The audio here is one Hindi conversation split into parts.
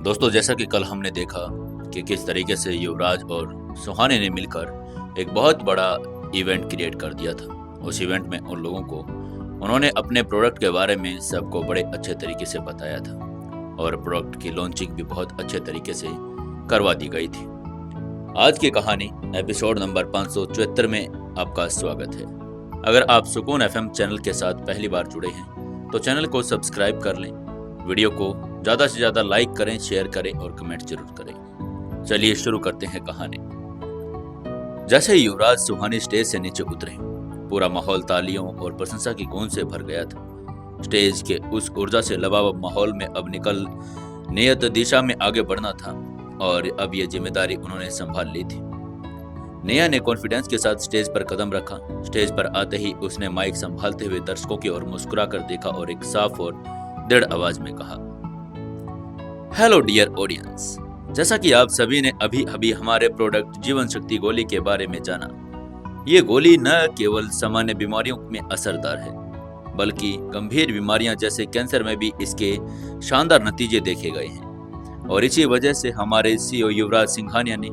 दोस्तों, जैसा कि कल हमने देखा कि किस तरीके से युवराज और सुहाने ने मिलकर एक बहुत बड़ा इवेंट क्रिएट कर दिया था। उस इवेंट में उन लोगों को उन्होंने अपने प्रोडक्ट के बारे में सबको बड़े अच्छे तरीके से बताया था और प्रोडक्ट की लॉन्चिंग भी बहुत अच्छे तरीके से करवा दी गई थी। आज की कहानी एपिसोड नंबर 574 में आपका स्वागत है। अगर आप सुकून एफएम चैनल के साथ पहली बार जुड़े हैं तो चैनल को सब्सक्राइब कर लें, वीडियो को ज़्यादा से ज़्यादा लाइक करें, शेयर करें और कमेंट जरूर करें। चलिए शुरू करते हैं कहानी। जैसे ही युवराज सुहानी स्टेज से नीचे उतरे, पूरा माहौल तालियों और प्रशंसा की गूंज से भर गया था। स्टेज के उस ऊर्जा से लबालब माहौल में अब निकल नियत दिशा में आगे बढ़ना था और अब यह जिम्मेदारी उन्होंने संभाल ली थी। नेहा ने कॉन्फिडेंस के साथ स्टेज पर कदम रखा। स्टेज पर आते ही उसने माइक संभालते हुए दर्शकों की ओर मुस्कुरा कर देखा और एक साफ और दृढ़ आवाज में कहा, हेलो डियर ऑडियंस, जैसा कि आप सभी ने अभी अभी हमारे प्रोडक्ट जीवन शक्ति गोली के बारे में जाना, ये गोली न केवल सामान्य बीमारियों में असरदार है बल्कि गंभीर बीमारियां जैसे कैंसर में भी इसके शानदार नतीजे देखे गए हैं। और इसी वजह से हमारे सीईओ युवराज सिंघानिया ने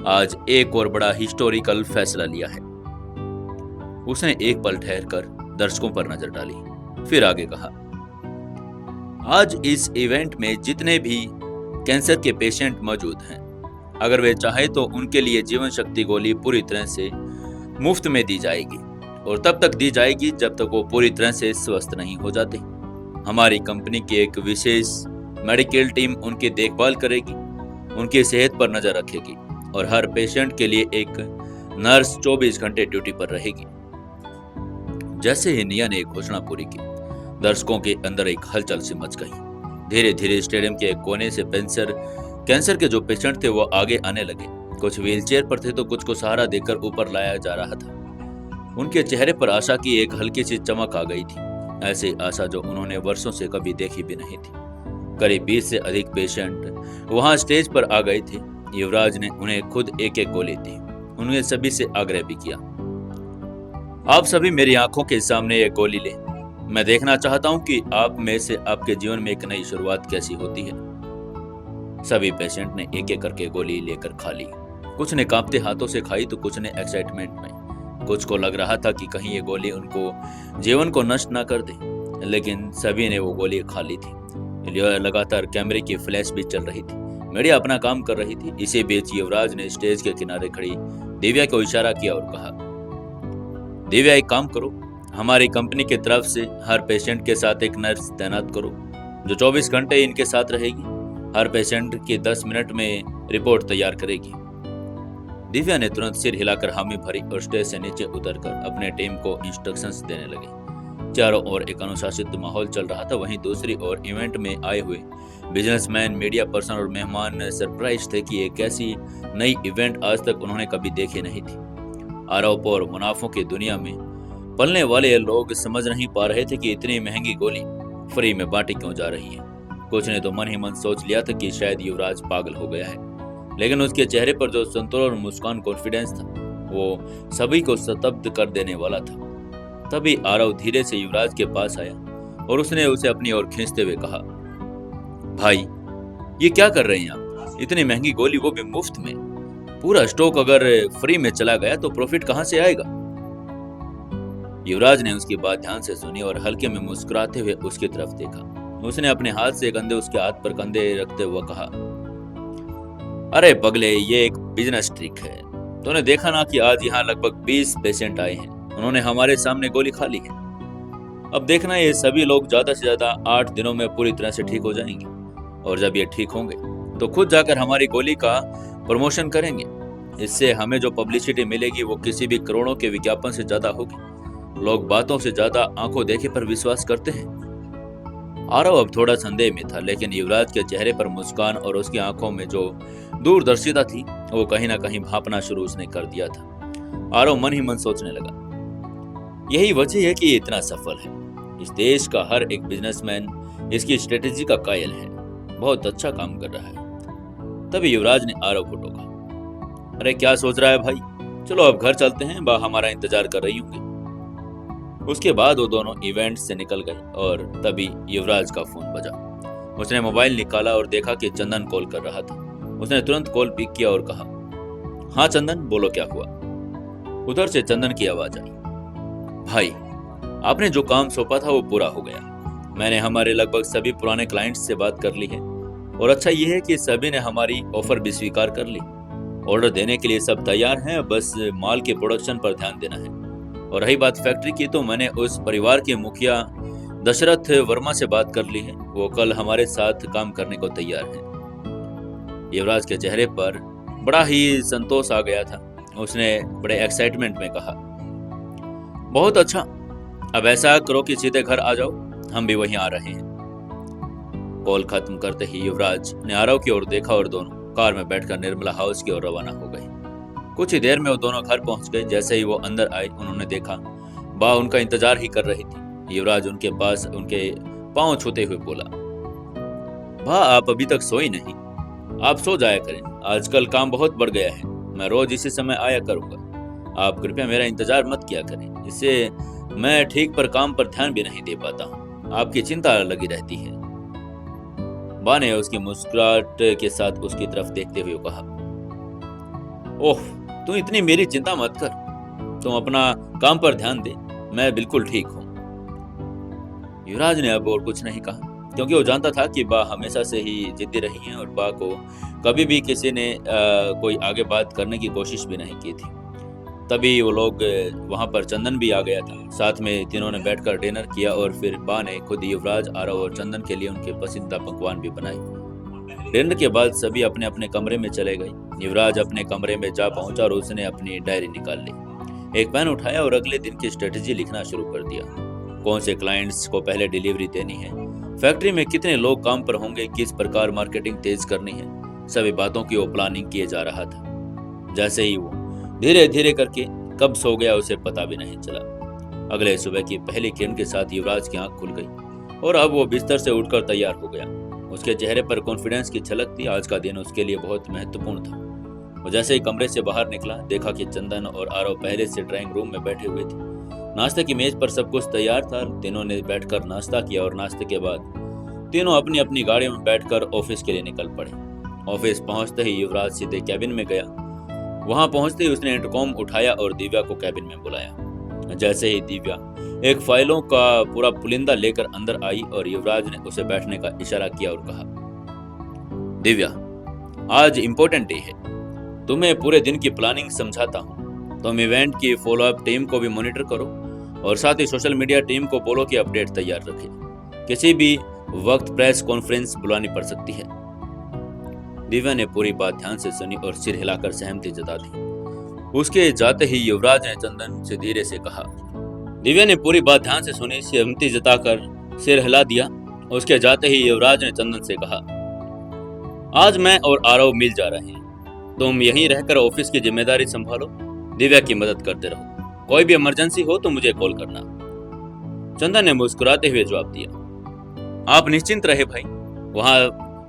आज एक और बड़ा हिस्टोरिकल फैसला लिया है। उसने एक पल ठहर कर दर्शकों पर नजर डाली, फिर आगे कहा, आज इस इवेंट में जितने भी कैंसर के पेशेंट मौजूद हैं, अगर वे चाहे तो उनके लिए जीवन शक्ति गोली पूरी तरह से मुफ्त में दी जाएगी और तब तक दी जाएगी जब तक वो पूरी तरह से स्वस्थ नहीं हो जाते। हमारी कंपनी की एक विशेष मेडिकल टीम उनकी देखभाल करेगी, उनकी सेहत पर नजर रखेगी और हर पेशेंट के लिए एक नर्स 24 घंटे ड्यूटी पर रहेगी। जैसे ही निया ने एक घोषणा पूरी की, दर्शकों के अंदर एक हलचल सी मच गई। धीरे धीरे स्टेडियम के एक कोने से कैंसर के जो पेशेंट थे वो आगे आने लगे। कुछ व्हीलचेयर पर थे तो कुछ को सहारा देकर ऊपर लाया जा रहा था। उनके चेहरे पर आशा की एक हल्की सी चमक आ गई थी, ऐसी आशा जो उन्होंने वर्षों से कभी देखी भी नहीं थी। करीब 20 से अधिक पेशेंट वहां स्टेज पर आ गए थे। युवराज ने उन्हें खुद एक एक गोली दी। उन्होंने सभी से आग्रह भी किया, आप सभी मेरी आंखों के सामने एक गोली लें। मैं देखना चाहता हूं कि आप में से आपके जीवन में एक नई शुरुआत कैसी होती है। सभी पेशेंट ने एक एक करके गोली लेकर खा ली। कुछ ने कांपते हाथों से खाई तो कुछ ने एक्साइटमेंट में। कुछ को लग रहा था कि कहीं ये गोली उनको जीवन को नष्ट ना कर दे, लेकिन सभी ने वो गोली खा ली थी। लगातार कैमरे की फ्लैश भी चल रही थी, मीडिया अपना काम कर रही थी। इसी बीच युवराज ने स्टेज के किनारे खड़ी दिव्या को इशारा किया और कहा, दिव्या एक काम करो, हमारी कंपनी की तरफ से हर पेशेंट के साथ एक नर्स तैनात करो जो 24 घंटे इनके साथ रहेगी। हर पेशेंट की 10 मिनट में रिपोर्ट तैयार करेगी। दिव्या ने तुरंत सिर हिलाकर हामी भरी और स्टेज से नीचे उतरकर अपने टीम को इंस्ट्रक्शंस देने लगे। चारों ओर एक अनुशासित माहौल चल रहा था। वहीं दूसरी ओर इवेंट में आए हुए बिजनेसमैन, मीडिया पर्सन और मेहमान सरप्राइज थे कि एक ऐसी नई इवेंट आज तक उन्होंने कभी देखी नहीं थी। आरोप और मुनाफों की दुनिया में पलने वाले लोग समझ नहीं पा रहे थे कि इतनी महंगी गोली फ्री में बांटी क्यों जा रही है। कुछ ने तो मन ही मन सोच लिया था कि शायद युवराज पागल हो गया है, लेकिन उसके चेहरे पर जो संतुलन और मुस्कान, कॉन्फिडेंस था, वो सभी को स्तब्ध कर देने वाला था। तभी आरव धीरे से युवराज के पास आया और उसने उसे अपनी ओर खींचते हुए कहा, भाई ये क्या कर रहे हैं आप? इतनी महंगी गोली, वो भी मुफ्त में। पूरा स्टॉक अगर फ्री में चला गया तो प्रॉफिट कहां से आएगा? युवराज ने उसकी बात ध्यान से सुनी और हल्के में मुस्कुराते हुए उसकी तरफ देखा। उसने अपने हाथ से कंधे उसके हाथ पर कंधे रखते हुए कहा, अरे पगले, ये एक बिजनेस ट्रिक है। तूने देखा ना कि आज यहाँ लगभग 20 पेशेंट आए हैं, उन्होंने हमारे सामने गोली खा ली है। अब देखना, ये सभी लोग ज्यादा से ज्यादा 8 दिनों में पूरी तरह से ठीक हो जाएंगे और जब ये ठीक होंगे तो खुद जाकर हमारी गोली का प्रमोशन करेंगे। इससे हमें जो पब्लिसिटी मिलेगी वो किसी भी करोड़ों के विज्ञापन से ज्यादा होगी। लोग बातों से ज्यादा आंखों देखे पर विश्वास करते हैं। आरव अब थोड़ा संदेह में था, लेकिन युवराज के चेहरे पर मुस्कान और उसकी आंखों में जो दूरदर्शिता थी वो कहीं ना कहीं भांपना शुरू उसने कर दिया था। आरव मन ही मन सोचने लगा, यही वजह है कि ये इतना सफल है। इस देश का हर एक बिजनेसमैन इसकी स्ट्रेटेजी का कायल है, बहुत अच्छा काम कर रहा है। तभी युवराज ने आरव को टोका, अरे क्या सोच रहा है भाई, चलो अब घर चलते हैं, बा हमारा इंतजार कर रही होंगी। उसके बाद वो दोनों इवेंट से निकल गए और तभी युवराज का फोन बजा। उसने मोबाइल निकाला और देखा कि चंदन कॉल कर रहा था। उसने तुरंत कॉल पिक किया और कहा, हाँ चंदन, बोलो क्या हुआ। उधर से चंदन की आवाज आई, भाई आपने जो काम सौंपा था वो पूरा हो गया। मैंने हमारे लगभग सभी पुराने क्लाइंट्स से बात कर ली है और अच्छा ये है कि सभी ने हमारी ऑफर भी स्वीकार कर ली। ऑर्डर देने के लिए सब तैयार हैं, बस माल के प्रोडक्शन पर ध्यान देना है। और रही बात फैक्ट्री की, तो मैंने उस परिवार के मुखिया दशरथ वर्मा से बात कर ली है। वो कल हमारे साथ काम करने को तैयार है। युवराज के चेहरे पर बड़ा ही संतोष आ गया था। उसने बड़े एक्साइटमेंट में कहा, बहुत अच्छा, अब ऐसा करो कि सीधे घर आ जाओ, हम भी वहीं आ रहे हैं। कॉल खत्म करते ही युवराज ने आरव की ओर देखा और दोनों कार में बैठकर निर्मला हाउस की ओर रवाना हो गए। कुछ ही देर में वो दोनों घर पहुंच गए। जैसे ही वो अंदर आए, उन्होंने देखा बा उनका इंतजार ही कर रही थी। युवराज उनके पास उनके पांव छूते हुए बोला, बा आप अभी तक सोई नहीं? आप सो जाया करें, आजकल काम बहुत बढ़ गया है। मैं रोज इसी समय आया करूंगा। आप कृपया मेरा इंतजार मत किया करें, इससे मैं ठीक पर काम पर ध्यान भी नहीं दे पाता हूँ। आपकी चिंता लगी रहती है। बा ने उसकी मुस्कुराहट के साथ उसकी तरफ देखते हुए कहा, ओह, तू इतनी मेरी चिंता मत कर, तुम अपना काम पर ध्यान दे, मैं बिल्कुल ठीक हूँ। युवराज ने अब और कुछ नहीं कहा, क्योंकि वो जानता था कि बा हमेशा से ही जिद्दी रही हैं और बा को कभी भी किसी ने कोई आगे बात करने की कोशिश भी नहीं की थी। तभी वो लोग वहां पर चंदन भी आ गया था। साथ में तीनों ने बैठकर डिनर किया और फिर बा ने खुद युवराज, आरव और चंदन के लिए उनके पसंदीदा पकवान भी बनाए। डिनर के बाद सभी अपने अपने कमरे में चले गए। युवराज अपने कमरे में जा पहुंचा और उसने अपनी डायरी निकाल ली, एक पेन उठाया और अगले दिन की स्ट्रेटेजी लिखना शुरू कर दिया। कौन से क्लाइंट्स को पहले डिलीवरी देनी है, फैक्ट्री में कितने लोग काम पर होंगे, किस प्रकार मार्केटिंग तेज करनी है, सभी बातों की वो प्लानिंग किए जा रहा था। जैसे ही वो धीरे धीरे करके कब सो गया उसे पता भी नहीं चला। अगले सुबह की पहली किरण के साथ युवराज की आंख खुल गई और अब वो बिस्तर से उठकर तैयार हो गया। उसके चेहरे पर कॉन्फिडेंस की झलक थी। आज का दिन उसके लिए बहुत महत्वपूर्ण था। वो जैसे ही कमरे से बाहर निकला, देखा कि चंदन और आरव पहले से ड्राइंग रूम में बैठे हुए थे। नाश्ते की मेज पर सब कुछ तैयार था। तीनों ने बैठकर नाश्ता किया और नाश्ते के बाद तीनों अपनी अपनी गाड़ी में बैठकर ऑफिस के लिए निकल पड़े। ऑफिस पहुंचते ही युवराज सीधे कैबिन में गया। वहां पहुंचते ही उसने इंटरकॉम उठाया और दिव्या को कैबिन में बुलाया। जैसे ही दिव्या एक फाइलों का पूरा पुलिंदा लेकर अंदर आई और युवराज ने उसे बैठने का इशारा किया और कहा, दिव्या, आज इम्पोर्टेंट डे है, तुम्हें पूरे दिन की प्लानिंग समझाता हूँ। तुम इवेंट की फॉलोअप टीम को भी मॉनिटर करो और साथ ही सोशल मीडिया टीम को बोलो कि अपडेट तैयार रखे। किसी भी वक्त प्रेस कॉन्फ्रेंस बुलानी पड़ सकती है। दिव्या ने पूरी बात ध्यान से सुनी और सिर हिलाकर सहमति जता दी। उसके जाते ही युवराज ने चंदन से धीरे से कहा, दिव्या ने पूरी बात ध्यान से सुनी, सहमति जताकर सिर हिला दिया। उसके जाते ही युवराज ने चंदन से कहा, आज मैं और आरव मिल जा रहे हैं, तुम यहीं रहकर ऑफिस की जिम्मेदारी संभालो, दिव्या की मदद करते रहो, कोई भी इमरजेंसी हो तो मुझे कॉल करना। चंदन ने मुस्कुराते हुए जवाब दिया, आप निश्चिंत रहे भाई, वहां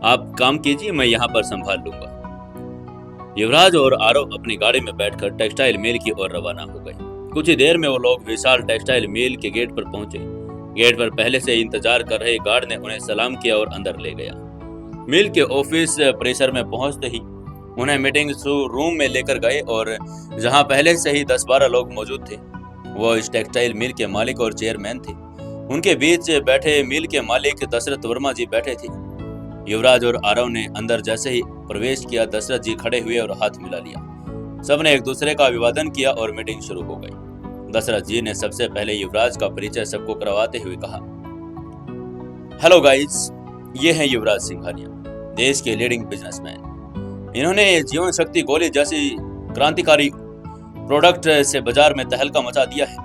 आप काम कीजिए, मैं यहाँ पर संभाल लूंगा। युवराज और आरव अपनी गाड़ी में बैठकर टेक्सटाइल मिल की ओर रवाना हो गए। कुछ ही देर में वो लोग विशाल टेक्सटाइल मिल के गेट पर पहुंचे। गेट पर पहले से इंतजार कर रहे गार्ड ने उन्हें सलाम किया और अंदर ले गया। मिल के ऑफिस परिसर में पहुंचते ही उन्हें मीटिंग रूम में लेकर गए और जहां पहले से ही 10-12 लोग मौजूद थे, वो इस टेक्सटाइल मिल के मालिक और चेयरमैन थे। उनके बीच बैठे मिल के मालिक दशरथ वर्मा जी बैठे थे। युवराज और आरव ने अंदर जैसे ही प्रवेश किया, दशरथ जी खड़े हुए और हाथ मिला लिया। सबने एक दूसरे का अभिवादन किया और मीटिंग शुरू हो गई। दशरथ जी ने सबसे पहले युवराज का परिचय सबको करवाते हुए कहा, हेलो गाइस, ये हैं युवराज सिंघानिया, देश के लीडिंग बिजनेसमैन। इन्होंने जीवन शक्ति गोली जैसी क्रांतिकारी प्रोडक्ट से बाजार में तहलका मचा दिया है।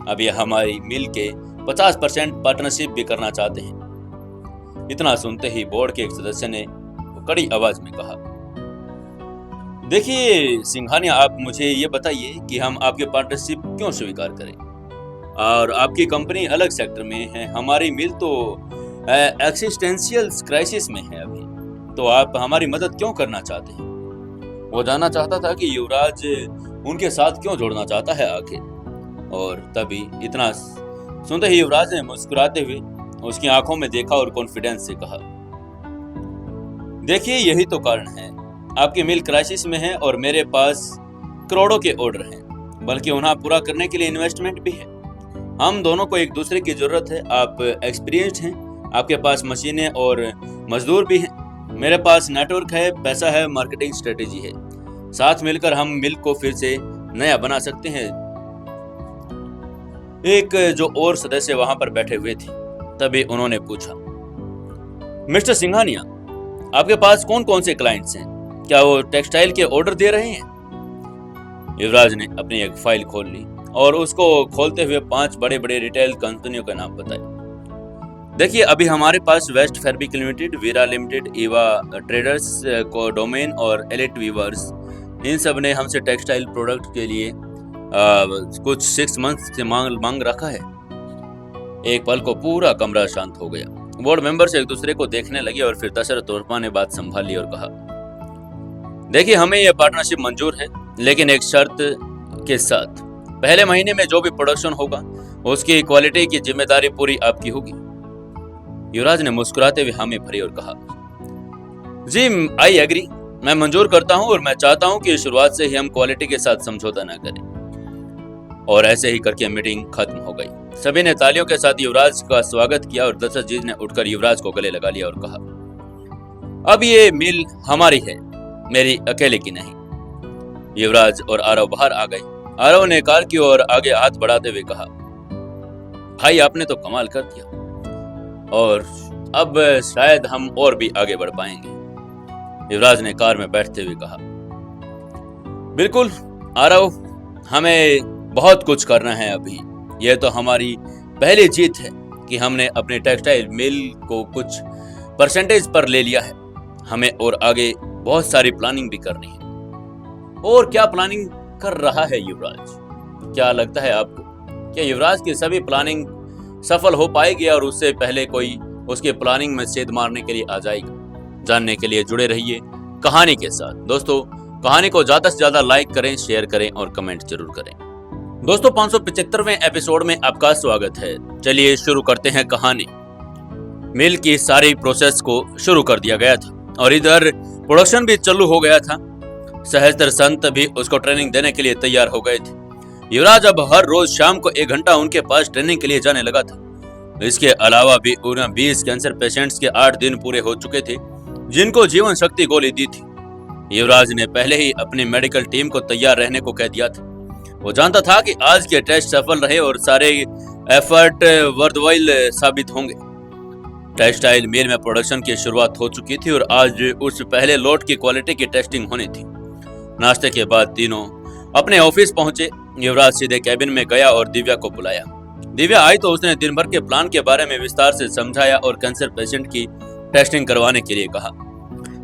अब ये हमारी मिल के 50% पार्टनरशिप भी करना चाहते हैं। इतना सुनते ही बोर्ड के एक सदस्य ने कड़ी आवाज में कहा, देखिए सिंघानिया, आप मुझे ये बताइए कि हम आपके पार्टनरशिप क्यों स्वीकार करें, और आपकी कंपनी अलग सेक्टर में है, हमारी मिल तो एक्सिस्टेंशियल क्राइसिस में है अभी, तो आप हमारी मदद क्यों करना चाहते हैं? वो जानना चाहता था कि युवराज उनके साथ क्यों जोड़ना चाहता है आखिर। और तभी इतना सुनते ही युवराज ने मुस्कुराते हुए उसकी आंखों में देखा और कॉन्फिडेंस से कहा, देखिए, यही तो कारण है। आपकी मिल क्राइसिस में है और मेरे पास करोड़ों के ऑर्डर हैं, बल्कि उन्हें पूरा करने के लिए इन्वेस्टमेंट भी है। हम दोनों को एक दूसरे की जरूरत है। आप एक्सपीरियंस्ड हैं, आपके पास मशीनें और मजदूर भी हैं। मेरे पास नेटवर्क है, पैसा है, मार्केटिंग स्ट्रेटेजी है। साथ मिलकर हम मिल को फिर से नया बना सकते हैं। एक जो और सदस्य वहां पर बैठे हुए थे, तभी उन्होंने पूछा, मिस्टर सिंघानिया, आपके पास कौन कौन से क्लाइंट्स हैं? क्या वो टेक्सटाइल के ऑर्डर दे रहे हैं? युवराज ने अपनी एक फाइल खोल ली और उसको खोलते हुए 5 बड़े बड़े रिटेल कंपनियों का नाम बताया। देखिए, अभी हमारे पास वेस्ट फैब्रिक लिमिटेड, वीरा लिमिटेड, ईवा ट्रेडर्स, कोडोमेन और एलिट वीवर्स, इन सब ने हमसे टेक्सटाइल प्रोडक्ट के लिए कुछ 6 मंथ से मांग रखा है। एक पल को पूरा कमरा शांत हो गया। बोर्ड मेंबर्स एक दूसरे को देखने लगे और फिर दशरथ वर्मा ने बात संभाली और कहा, देखिए, हमें यह पार्टनरशिप मंजूर है, लेकिन एक शर्त के साथ। पहले महीने में जो भी प्रोडक्शन होगा उसकी क्वालिटी की जिम्मेदारी पूरी आपकी होगी। युवराज ने मुस्कुराते हुए हामी भरी और कहा, जी, आई एग्री, मैं मंजूर करता हूं और मैं चाहता हूं कि शुरुआत से ही हम क्वालिटी के साथ समझौता न करें। और ऐसे ही करके मीटिंग खत्म हो गई। सभी ने तालियों के साथ युवराज का स्वागत किया और दशरथ जी ने उठकर युवराज को गले लगा लिया और कहा, अब ये मिल हमारी है, मेरी अकेले की नहीं। युवराज और आरव बाहर आ गए। आरव ने कार की ओर आगे हाथ बढ़ाते हुए कहा, भाई, आपने तो कमाल कर दिया और अब शायद हम और भी आगे बढ़ पाएंगे। युवराज ने कार में बैठते हुए कहा, बिल्कुल आरव, हमें बहुत कुछ करना है अभी। यह तो हमारी पहली जीत है कि हमने अपने टेक्सटाइल मिल को कुछ परसेंटेज पर ले लिया है। हमें और आगे बहुत सारी प्लानिंग भी करनी है। और क्या प्लानिंग कर रहा है युवराज? क्या लगता है आपको, क्या युवराज की सभी प्लानिंग सफल हो पाएगी और उससे पहले कोई उसके प्लानिंग में छेद मारने के लिए आ जाएगा? जानने के लिए जुड़े रहिए कहानी के साथ। दोस्तों, कहानी को ज्यादा से ज्यादा लाइक करें, शेयर करें और कमेंट जरूर करें। दोस्तों, 575वें एपिसोड में आपका स्वागत है। चलिए शुरू करते हैं कहानी। मिल की सारी प्रोसेस को शुरू कर दिया गया था और इधर प्रोडक्शन भी चालू हो गया था। सहस्त्र संत भी उसको ट्रेनिंग देने के लिए तैयार हो गए थे। युवराज अब हर रोज शाम को 1 घंटा उनके पास ट्रेनिंग के लिए जाने लगा था। इसके अलावा भी उन्हें 20 कैंसर पेशेंट्स के 8 दिन पूरे हो चुके थे, जिनको जीवन शक्ति गोली दी थी। युवराज ने पहले ही अपनी मेडिकल टीम को तैयार रहने को कह दिया था। वो जानता था कि आज के टेस्ट सफल रहे और सारे एफर्ट वर्थवाइल साबित होंगे। टेक्सटाइल मिल में प्रोडक्शन की शुरुआत हो चुकी थी और आज उस पहले लोट की क्वालिटी की टेस्टिंग होनी थी। नाश्ते के बाद तीनों अपने ऑफिस पहुंचे। युवराज सीधे कैबिन में गया और दिव्या को बुलाया। दिव्या आई तो उसने दिन भर के प्लान के बारे में विस्तार से समझाया और कैंसर पेशेंट की टेस्टिंग करवाने के लिए कहा।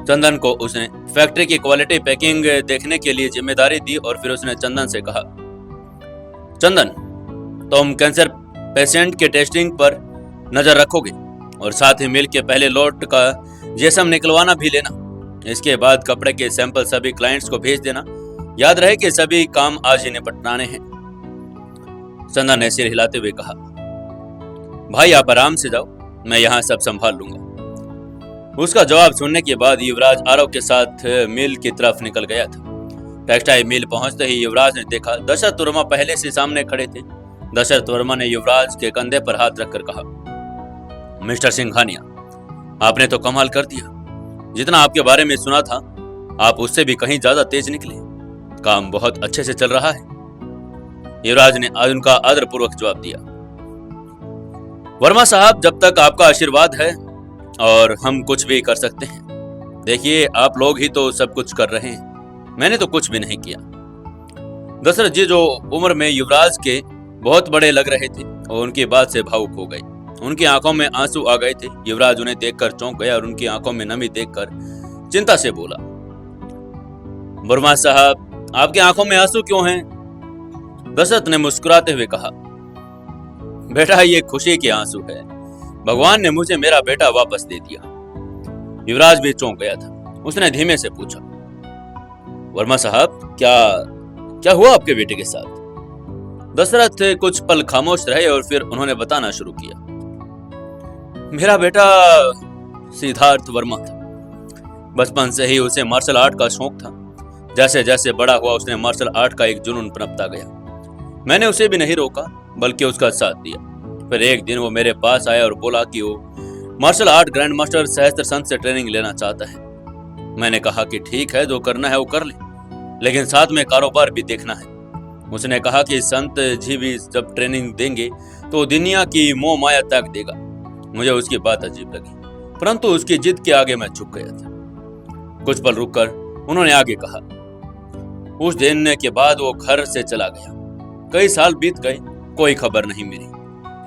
चंदन को उसने फैक्ट्री की क्वालिटी पैकिंग देखने के लिए जिम्मेदारी दी और फिर उसने चंदन से कहा, चंदन, तुम कैंसर पेशेंट के टेस्टिंग पर नजर रखोगे और साथ ही मिल के पहले लोट का जीएसएम निकलवाना भी लेना। इसके बाद कपड़े के सैंपल सभी क्लाइंट्स को भेज देना। याद रहे कि सभी काम आज ही निपटाने हैं। चंदन ने सिर हिलाते हुए कहा, भाई आप आराम से जाओ, मैं यहाँ सब संभाल लूंगा। उसका जवाब सुनने के बाद युवराज आरव के साथ मिल की तरफ निकल गया था। टेक्सटाइल मिल पहुंचते ही युवराज ने देखा दशरथ वर्मा पहले से सामने खड़े थे। दशरथ वर्मा ने युवराज के कंधे पर हाथ रखकर कहा, मिस्टर सिंघानिया, आपने तो कमाल कर दिया। जितना आपके बारे में सुना था, आप उससे भी कहीं ज्यादा तेज निकले। काम बहुत अच्छे से चल रहा है। युवराज ने उनका आदरपूर्वक जवाब दिया, वर्मा साहब, जब तक आपका आशीर्वाद है और हम कुछ भी कर सकते हैं। देखिए, आप लोग ही तो सब कुछ कर रहे हैं, मैंने तो कुछ भी नहीं किया। दशरथ जी जो उम्र में युवराज के बहुत बड़े लग रहे थे और उनकी बात से भावुक हो गए। उनकी आंखों में आंसू आ गए थे। युवराज उन्हें देखकर चौंक गया और उनकी आंखों में नमी देखकर चिंता से बोला, वर्मा साहब, आपकी आंखों में आंसू क्यों हैं? दशरथ ने मुस्कुराते हुए कहा, बेटा, ये खुशी के आंसू है। भगवान ने मुझे मेरा बेटा वापस दे दिया। युवराज भी चौंक गया था। उसने धीमे से पूछा, वर्मा साहब, क्या हुआ आपके बेटे के साथ? दशरथ कुछ पल खामोश रहे और फिर उन्होंने बताना शुरू किया। मेरा बेटा सिद्धार्थ वर्मा था। बचपन से ही उसे मार्शल आर्ट का शौक था। जैसे जैसे बड़ा हुआ उसने मार्शल आर्ट का एक जुनून पनपता गया। मैंने उसे भी नहीं रोका बल्कि उसका साथ दिया। फिर एक दिन वो मेरे पास आया और बोला कि वो मार्शल आर्ट ग्रैंड मास्टर सहस्त्र संत से ट्रेनिंग लेना चाहता है। मैंने कहा कि ठीक है, जो करना है वो कर ले, लेकिन साथ में कारोबार भी देखना है। उसने कहा कि संत जी भी जब ट्रेनिंग देंगे तो दुनिया की मोह माया त्याग देगा। मुझे उसकी बात अजीब लगी, परंतु उसकी जिद के आगे मैं झुक गया था। कुछ पल रुककर उन्होंने आगे कहा, उस दिन के बाद वो घर से चला गया। कई साल बीत गए, कोई खबर नहीं मिली।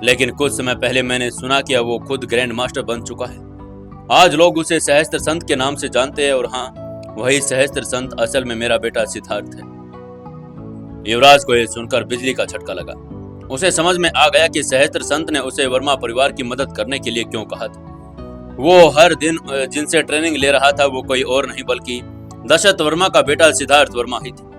लेकिन कुछ समय पहले मैंने सुना कि अब वो खुद ग्रैंड मास्टर बन चुका है। आज लोग उसे सहस्त्र संत के नाम से जानते हैं, और हाँ, वही सहस्त्र संत असल में मेरा बेटा सिद्धार्थ है। युवराज को यह सुनकर बिजली का झटका लगा। उसे समझ में आ गया कि सहस्त्र संत ने उसे वर्मा परिवार की मदद करने के लिए क्यों कहा था। वो हर दिन जिनसे ट्रेनिंग ले रहा था वो कोई और नहीं बल्कि दशरथ वर्मा का बेटा सिद्धार्थ वर्मा ही था।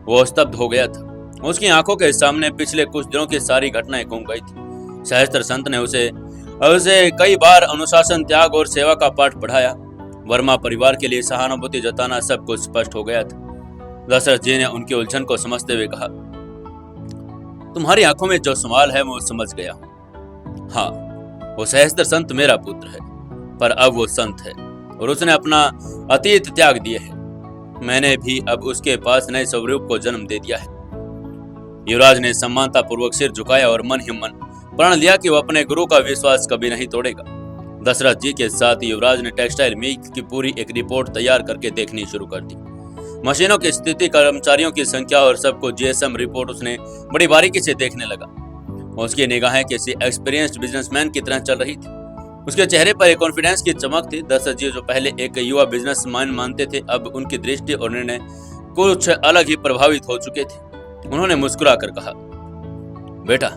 वो स्तब्ध हो गया था। उसकी आंखों के सामने पिछले कुछ दिनों की सारी घटनाएं घूम गई थी। सहस्त्र संत ने उसे कई बार अनुशासन, त्याग और सेवा का पाठ पढ़ाया। वर्मा परिवार के लिए सहानुभूति जताना सब कुछ स्पष्ट हो गया था। दशरथ जी ने उनकी उलझन को समझते हुए कहा, तुम्हारी आंखों में जो सवाल है वो समझ गया हूं। हाँ, वो सहस्त्र संत मेरा पुत्र है, पर अब वो संत है और उसने अपना अतीत त्याग दिए है। मैंने भी अब उसके पास नए स्वरूप को जन्म दे दिया है। युवराज ने सम्मानता पूर्वक सिर झुकाया और मन ही मन प्रण लिया कि वो अपने गुरु का विश्वास कभी नहीं तोड़ेगा। दशरथ जी के साथ युवराज ने टेक्सटाइल मिल की पूरी एक रिपोर्ट तैयार करके देखनी शुरू कर दी। मशीनों की स्थिति, कर्मचारियों की संख्या और सबको जीएसएम रिपोर्ट उसने बड़ी बारीकी से देखने लगा। उसकी निगाहें किसी एक्सपीरियंस्ड बिजनेसमैन की तरह चल रही थी। उसके चेहरे पर एक कॉन्फिडेंस की चमक थी। दशरथ जी जो पहले एक युवा बिजनेसमैन मानते थे, अब उनकी दृष्टि और निर्णय कुछ अलग ही प्रभावित हो चुके थे। उन्होंने मुस्कुरा कर कहा, बेटा,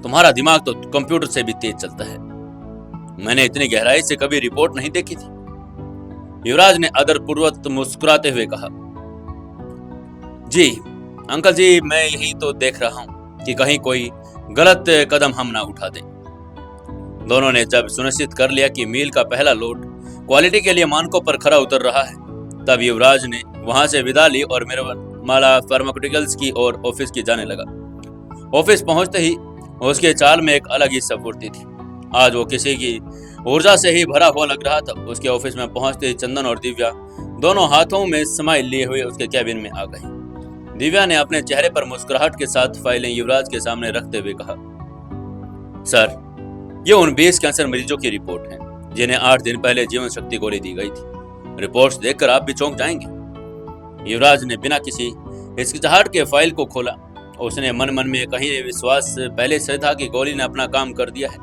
तुम्हारा दिमाग तो कंप्यूटर से भी तेज चलता है। मैंने इतनी गहराई से कभी रिपोर्ट नहीं देखी थी। युवराज ने आदरपूर्वक मुस्कुराते हुए कहा, जी अंकल जी, मैं यही तो देख रहा हूं कि कहीं कोई गलत कदम हम ना उठा दें। दोनों ने जब सुनिश्चित कर लिया कि मील का पहला लोड क्वालिटी के लिए मानकों पर खरा उतर रहा है, तब युवराज ने वहां से विदा ली और माला फार्मास्यूटिकल्स की और ऑफिस की जाने लगा। ऑफिस पहुंचते ही उसके चाल में एक अलग ही स्फूर्ति थी। आज वो किसी की ऊर्जा से ही भरा हुआ लग रहा था। उसके ऑफिस में पहुंचते ही चंदन और दिव्या दोनों हाथों में स्माइल लिए हुए उसके कैबिन में आ गई। दिव्या ने अपने चेहरे पर मुस्कुराहट के साथ फाइलें युवराज के सामने रखते हुए कहा, सर, ये उन 20 कैंसर मरीजों की रिपोर्ट है जिन्हें 8 दिन पहले जीवन शक्ति गोली दी गई थी। रिपोर्ट्स देखकर आप भी चौंक जाएंगे। युवराज ने बिना किसी हिचकिचाहट के फाइल को खोला। उसने मन मन में कहीं विश्वास पहले से था कि गोली ने अपना काम कर दिया है,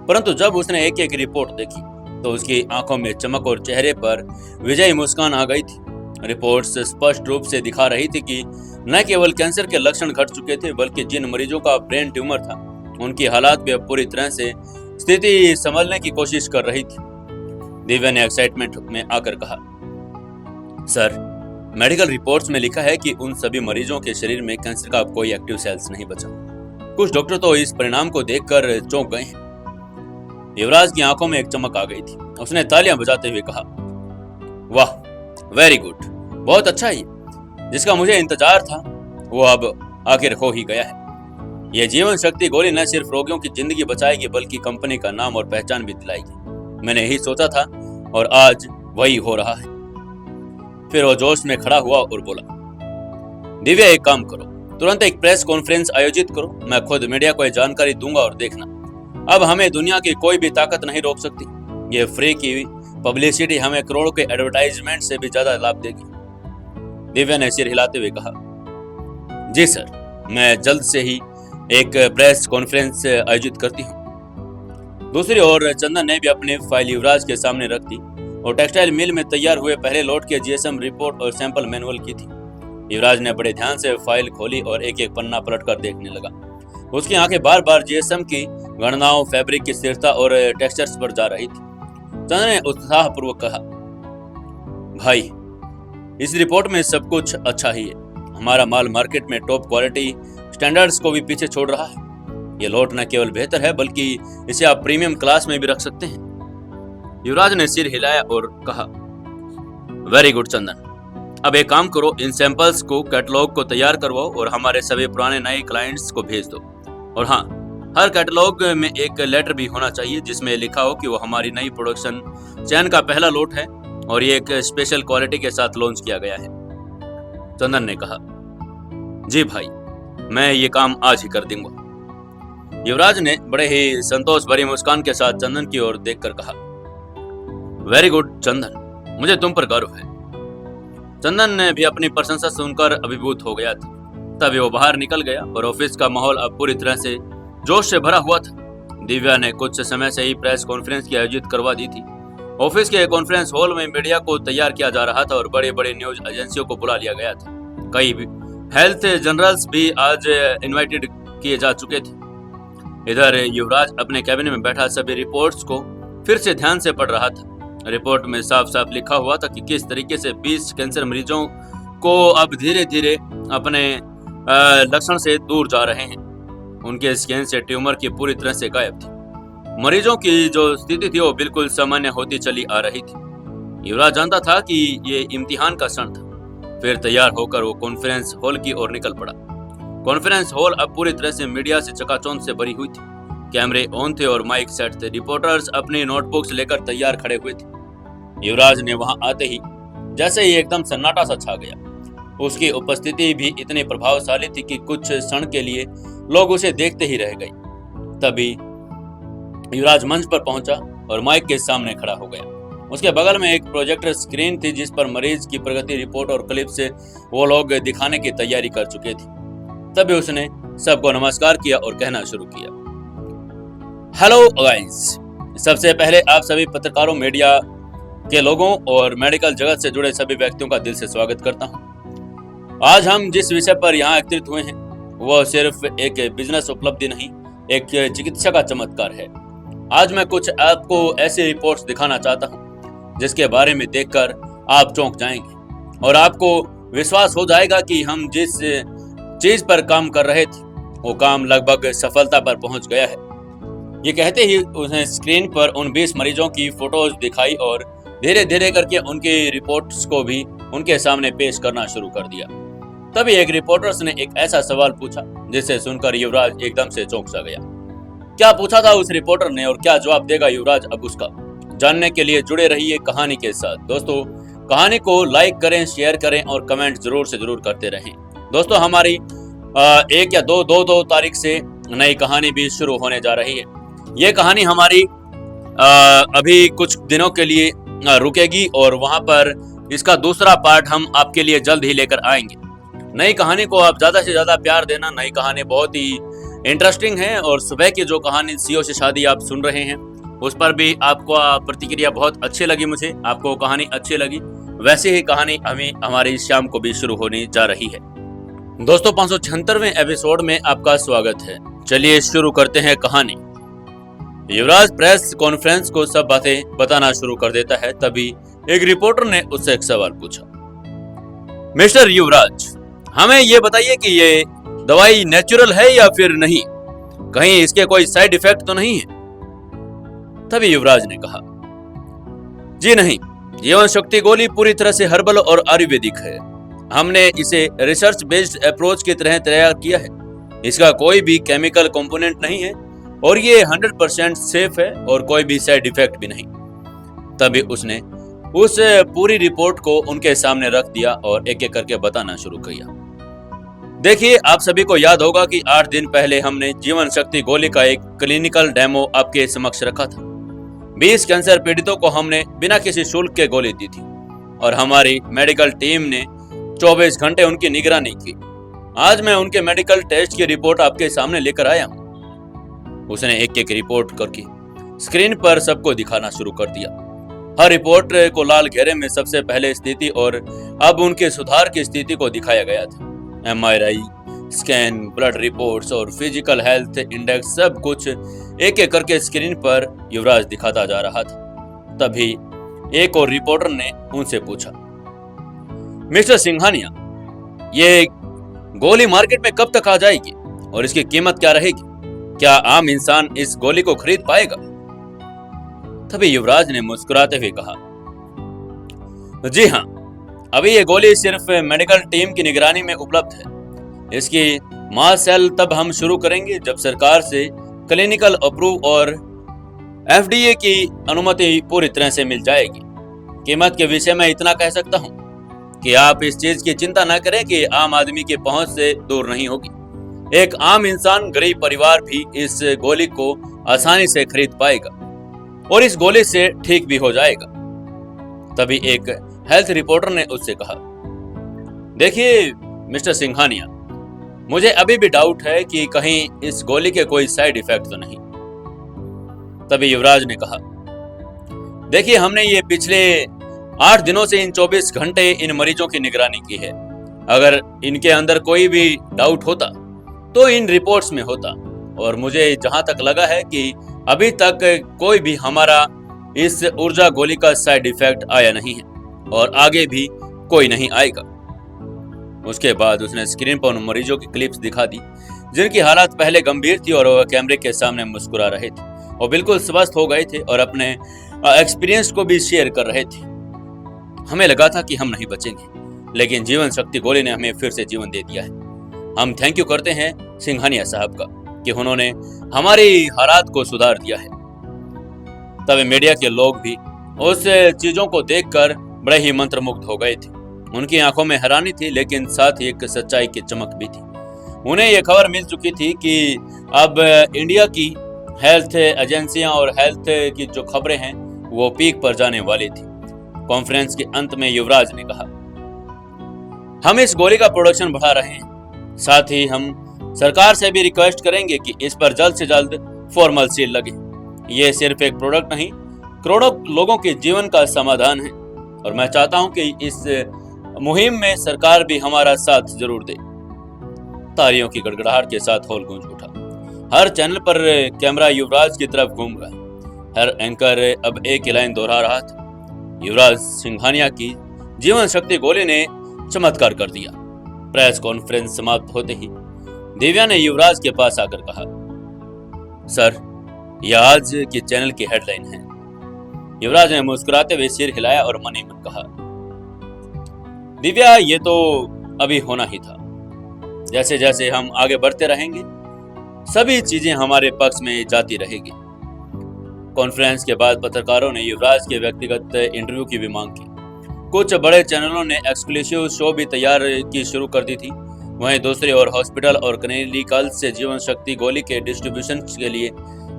परंतु जब उसने एक एक रिपोर्ट देखी तो उसकी आंखों में चमक और चेहरे पर विजयी मुस्कान आ गई थी। रिपोर्ट्स स्पष्ट रूप से दिखा रही थी कि न केवल कैंसर के लक्षण घट चुके थे, बल्कि जिन मरीजों का ब्रेन ट्यूमर था उनकी हालात भी अब पूरी तरह से स्थिति संभलने की कोशिश कर रही थी। दिव्या ने एक्साइटमेंट में आकर कहा, सर, मेडिकल रिपोर्ट्स में लिखा है कि उन सभी मरीजों के शरीर में कैंसर का कोई एक्टिव सेल्स नहीं बचा। कुछ डॉक्टर तो इस परिणाम को देखकर चौंक गए हैं। युवराज की आंखों में एक चमक आ गई थी। उसने तालियां बजाते हुए कहा, वाह, वेरी गुड, बहुत अच्छा ही। जिसका मुझे इंतजार था वो अब आखिर हो ही गया है। यह जीवन शक्ति गोली न सिर्फ रोगियों की जिंदगी बचाएगी बल्कि कंपनी का नाम और पहचान भी दिलाएगी। मैंने यही सोचा था और आज वही हो रहा है। फिर वो जोश में खड़ा हुआ और बोला, दिव्या, एक काम करो, तुरंत एक प्रेस कॉन्फ्रेंस आयोजित करो। मैं खुद मीडिया को यह जानकारी दूंगा और देखना, अब हमें दुनिया की कोई भी ताकत नहीं रोक सकती। ये फ्री की पब्लिसिटी हमें करोड़ों के एडवर्टाइजमेंट से भी ज्यादा लाभ देगी। दिव्या ने सिर हिलाते हुए कहा, जी सर, मैं जल्द से ही एक प्रेस कॉन्फ्रेंस आयोजित करती हूँ। दूसरी ओर चंदन ने भी अपनी फाइल युवराज के सामने रख दी और टेक्सटाइल मिल में तैयार हुए पहले लॉट के जीएसएम रिपोर्ट और सैंपल मैनुअल की थी। युवराज ने बड़े ध्यान से फाइल खोली और एक एक पन्ना पलटकर देखने लगा। उसकी आंखें बार बार जीएसएम की गणनाओं, फैब्रिक की स्थिरता और टेक्सचर्स पर जा रही थी। चंदन ने उत्साहपूर्वक कहा, भाई, इस रिपोर्ट में सब कुछ अच्छा ही है। हमारा माल मार्केट में टॉप क्वालिटी स्टैंडर्ड्स को भी पीछे छोड़ रहा है। ये लॉट न केवल बेहतर है बल्कि इसे आप प्रीमियम क्लास में भी रख सकते हैं। युवराज ने सिर हिलाया और कहा, वेरी गुड चंदन। अब एक काम करो, इन सैंपल्स को कैटलॉग को तैयार करवाओ और हमारे सभी पुराने नए क्लाइंट्स को भेज दो। और हाँ, हर कैटलॉग में एक लेटर भी होना चाहिए जिसमें लिखा हो कि वो हमारी नई प्रोडक्शन चैन का पहला लॉट है और ये एक स्पेशल क्वालिटी के साथ लॉन्च किया गया है। चंदन ने कहा, जी भाई, मैं ये काम आज ही कर दूंगा। युवराज ने बड़े ही संतोष भरी मुस्कान के साथ चंदन की ओर देखकर कहा, वेरी गुड चंदन, मुझे तुम पर गर्व है। चंदन ने भी अपनी प्रशंसा सुनकर अभिभूत हो गया था। तभी वो बाहर निकल गया और ऑफिस का माहौल अब पूरी तरह से जोश से भरा हुआ था। दिव्या ने कुछ समय से ही प्रेस कॉन्फ्रेंस की आयोजित करवा दी थी। ऑफिस के कॉन्फ्रेंस हॉल में मीडिया को तैयार किया जा रहा था और बड़े बड़े न्यूज एजेंसियों को बुला लिया गया था। कई हेल्थ जर्नल्स भी आज इनवाइटेड किए जा चुके थे। इधर युवराज अपने कैबिन में बैठा सभी रिपोर्ट्स को फिर से ध्यान से पढ़ रहा था। रिपोर्ट में साफ साफ लिखा हुआ था कि किस तरीके से 20 कैंसर मरीजों को अब धीरे धीरे अपने लक्षण से दूर जा रहे हैं। उनके स्कैन से ट्यूमर की पूरी तरह से गायब थी। मरीजों की जो स्थिति थी वो बिल्कुल सामान्य होती चली आ रही थी। युवराज जानता था कि ये इम्तिहान का क्षण था। फिर तैयार होकर वो कॉन्फ्रेंस हॉल की ओर निकल पड़ा। कॉन्फ्रेंस हॉल अब पूरी तरह से मीडिया से चकाचौंध से भरी हुई थी। कैमरे ऑन थे और माइक सेट थे। रिपोर्टर्स अपनी नोटबुक्स लेकर तैयार खड़े हुए थे। युवराज ने वहां आते ही जैसे ही एकदम सन्नाटा सा छा गया। उसकी उपस्थिति भी इतनी प्रभावशाली थी कि कुछ क्षण के लिए लोग उसे देखते ही रह गए। तभी युवराज मंच पर पहुंचा और माइक के सामने खड़ा हो गया। उसके बगल में एक प्रोजेक्टर स्क्रीन थी जिस पर मरीज की प्रगति रिपोर्ट और क्लिप से वो लोग दिखाने की तैयारी कर चुके थे। तभी उसने सबको नमस्कार किया और कहना शुरू किया, हेलो गाइस, सबसे पहले आप सभी पत्रकारों, मीडिया के लोगों और मेडिकल जगत से जुड़े सभी व्यक्तियों का दिल से स्वागत करता हूं। आज हम जिस विषय पर यहाँ एकत्रित हुए हैं वह सिर्फ एक बिजनेस उपलब्धि नहीं, एक चिकित्सा का चमत्कार है। आज मैं कुछ आपको ऐसी रिपोर्ट्स दिखाना चाहता हूँ जिसके बारे में देखकर आप चौंक जाएंगे और आपको विश्वास हो जाएगा कि हम जिस चीज पर काम कर रहे थे वो काम लगभग सफलता पर पहुंच गया है। ये कहते ही उसने स्क्रीन पर उन 20 मरीजों की फोटोज दिखाई और धीरे धीरे करके उनकी रिपोर्ट्स को भी उनके सामने पेश करना शुरू कर दिया। तभी एक रिपोर्टर्स ने एक ऐसा सवाल पूछा जिसे सुनकर युवराज एकदम से चौंक सा गया। क्या पूछा था उस रिपोर्टर ने और क्या जवाब देगा युवराज अब उसका, जानने के लिए जुड़े रहिए कहानी के साथ। दोस्तों, कहानी को लाइक करें, शेयर करें और कमेंट जरूर से जरूर करते रहें। दोस्तों, हमारी 1 या 2 तारीख से नई कहानी भी शुरू होने जा रही है। ये कहानी हमारी अभी कुछ दिनों के लिए रुकेगी और वहां पर इसका दूसरा पार्ट हम आपके लिए जल्द ही लेकर आएंगे। नई कहानी को आप ज्यादा से ज्यादा प्यार देना। नई कहानी बहुत ही इंटरेस्टिंग है और सुबह की जो कहानी सीओ से शादी आप सुन रहे हैं उस पर भी आपको प्रतिक्रिया बहुत अच्छी लगी। मुझे आपको कहानी अच्छी लगी, वैसे ही कहानी हमारी शाम को भी शुरू होने जा रही है। दोस्तों, 576वें एपिसोड में आपका स्वागत है। चलिए शुरू करते हैं कहानी। युवराज प्रेस कॉन्फ्रेंस को सब बातें बताना शुरू कर देता है। तभी एक रिपोर्टर ने उससे एक सवाल पूछा, मिस्टर युवराज, हमें ये बताइए कि ये दवाई नेचुरल है या फिर नहीं, कहीं इसके कोई साइड इफेक्ट तो नहीं है? तभी युवराज ने कहा, जी नहीं, जीवन शक्ति गोली पूरी तरह से हर्बल और आयुर्वेदिक है। हमने इसे रिसर्च बेस्ड अप्रोच की तरह तैयार किया है। इसका कोई भी केमिकल कंपोनेंट नहीं है और ये 100% सेफ है और कोई भी साइड इफेक्ट भी नहीं। तभी उसने उस पूरी रिपोर्ट को उनके सामने रख दिया और एक एक करके बताना शुरू किया। देखिए, आप सभी को याद होगा कि 8 दिन पहले हमने जीवन शक्ति गोली का एक क्लिनिकल डेमो आपके समक्ष रखा था। 20 कैंसर पीड़ितों को हमने बिना किसी शुल्क के गोली दी थी और हमारी मेडिकल टीम ने 24 घंटे उनकी निगरानी की। आज मैं उनके मेडिकल टेस्ट की रिपोर्ट आपके सामने लेकर आया हूँ। उसने एक एक रिपोर्ट करके स्क्रीन पर सबको दिखाना शुरू कर दिया। हर रिपोर्ट को लाल घेरे में सबसे पहले स्थिति और अब उनके सुधार की स्थिति को दिखाया गया था। MRI, स्कैन, ब्लड रिपोर्ट्स और फिजिकल हेल्थ इंडेक्स सब कुछ एक एक करके स्क्रीन पर युवराज दिखाता जा रहा था। तभी एक और रिपोर्टर ने उनसे पूछा, मिस्टर सिंघानिया, ये गोली मार्केट में कब तक आ जाएगी और इसकी कीमत क्या रहेगी? क्या आम इंसान इस गोली को खरीद पाएगा? तभी युवराज ने मुस्कुराते हुए कहा, जी हाँ, अभी ये गोली सिर्फ मेडिकल टीम की निगरानी में उपलब्ध है। इसकी मास सेल तब हम शुरू करेंगे जब सरकार से क्लिनिकल अप्रूव और FDA की अनुमति पूरी तरह से मिल जाएगी। कीमत के विषय में इतना कह सकता हूँ कि आप इस चीज की चिंता न करें कि आम आदमी की पहुंच से दूर नहीं होगी। एक आम इंसान, गरीब परिवार भी इस गोली को आसानी से खरीद पाएगा और इस गोली से ठीक भी हो जाएगा। तभी एक हेल्थ रिपोर्टर ने उससे कहा, देखिए मिस्टर सिंघानिया, मुझे अभी भी डाउट है कि कहीं इस गोली के कोई साइड इफेक्ट तो नहीं। तभी युवराज ने कहा, देखिए हमने ये पिछले 8 दिनों से इन 24 घंटे इन मरीजों की निगरानी की है। अगर इनके अंदर कोई भी डाउट होता तो इन रिपोर्ट्स में होता, और मुझे जहां तक लगा है कि अभी तक कोई भी हमारा इस ऊर्जा गोली का साइड इफेक्ट आया नहीं है और आगे भी कोई नहीं आएगा। उसके बाद उसने स्क्रीन पर उन मरीजों की क्लिप्स दिखा दी जिनकी हालत पहले गंभीर थी और वह कैमरे के सामने मुस्कुरा रहे थे और बिल्कुल स्वस्थ हो गए थे और अपने एक्सपीरियंस को भी शेयर कर रहे थे। हमें लगा था कि हम नहीं बचेंगे, लेकिन जीवन शक्ति गोली ने हमें फिर से जीवन दे दिया है। हम थैंक यू करते हैं सिंघानिया साहब का कि उन्होंने हमारी हालात को सुधार दिया है। तब मीडिया के लोग भी उस चीजों को देखकर बड़े ही मंत्रमुग्ध हो गए थे। उनकी आंखों में हैरानी थी, लेकिन साथ ही एक सच्चाई की चमक भी थी। उन्हें यह खबर मिल चुकी थी कि अब इंडिया की हेल्थ एजेंसियां और हेल्थ की जो खबरें हैं वो पीक पर जाने वाली थी। कॉन्फ्रेंस के अंत में युवराज ने कहा, हम इस गोली का प्रोडक्शन बढ़ा रहे हैं। साथ ही हम सरकार से भी रिक्वेस्ट करेंगे कि इस पर जल्द से जल्द फॉर्मल सील लगे। ये सिर्फ एक प्रोडक्ट नहीं, करोड़ों लोगों के जीवन का समाधान है और मैं चाहता हूं कि इस मुहिम में सरकार भी हमारा साथ जरूर दे। तालियों की गड़गड़ाहट के साथ हॉल गूंज उठा। हर चैनल पर कैमरा युवराज की तरफ घूम रहा। हर एंकर अब एक ही लाइन दोहरा रहा था, युवराज सिंघानिया की जीवन शक्ति गोली ने चमत्कार कर दिया। प्रेस कॉन्फ्रेंस समाप्त होते ही दिव्या ने युवराज के पास आकर कहा, सर, यह आज की चैनल की हेडलाइन है। युवराज ने मुस्कुराते हुए सिर हिलाया और मन ही मन कहा, दिव्या, ये तो अभी होना ही था। जैसे जैसे हम आगे बढ़ते रहेंगे सभी चीजें हमारे पक्ष में जाती रहेगी। कॉन्फ्रेंस के बाद पत्रकारों ने युवराज के व्यक्तिगत इंटरव्यू की भी मांग की। कुछ बड़े चैनलों ने एक्सक्लूसिव शो भी तैयार की शुरू कर दी थी। वहीं दूसरी ओर हॉस्पिटल और क्लिनिकल से जीवन शक्ति गोली के डिस्ट्रीब्यूशन के लिए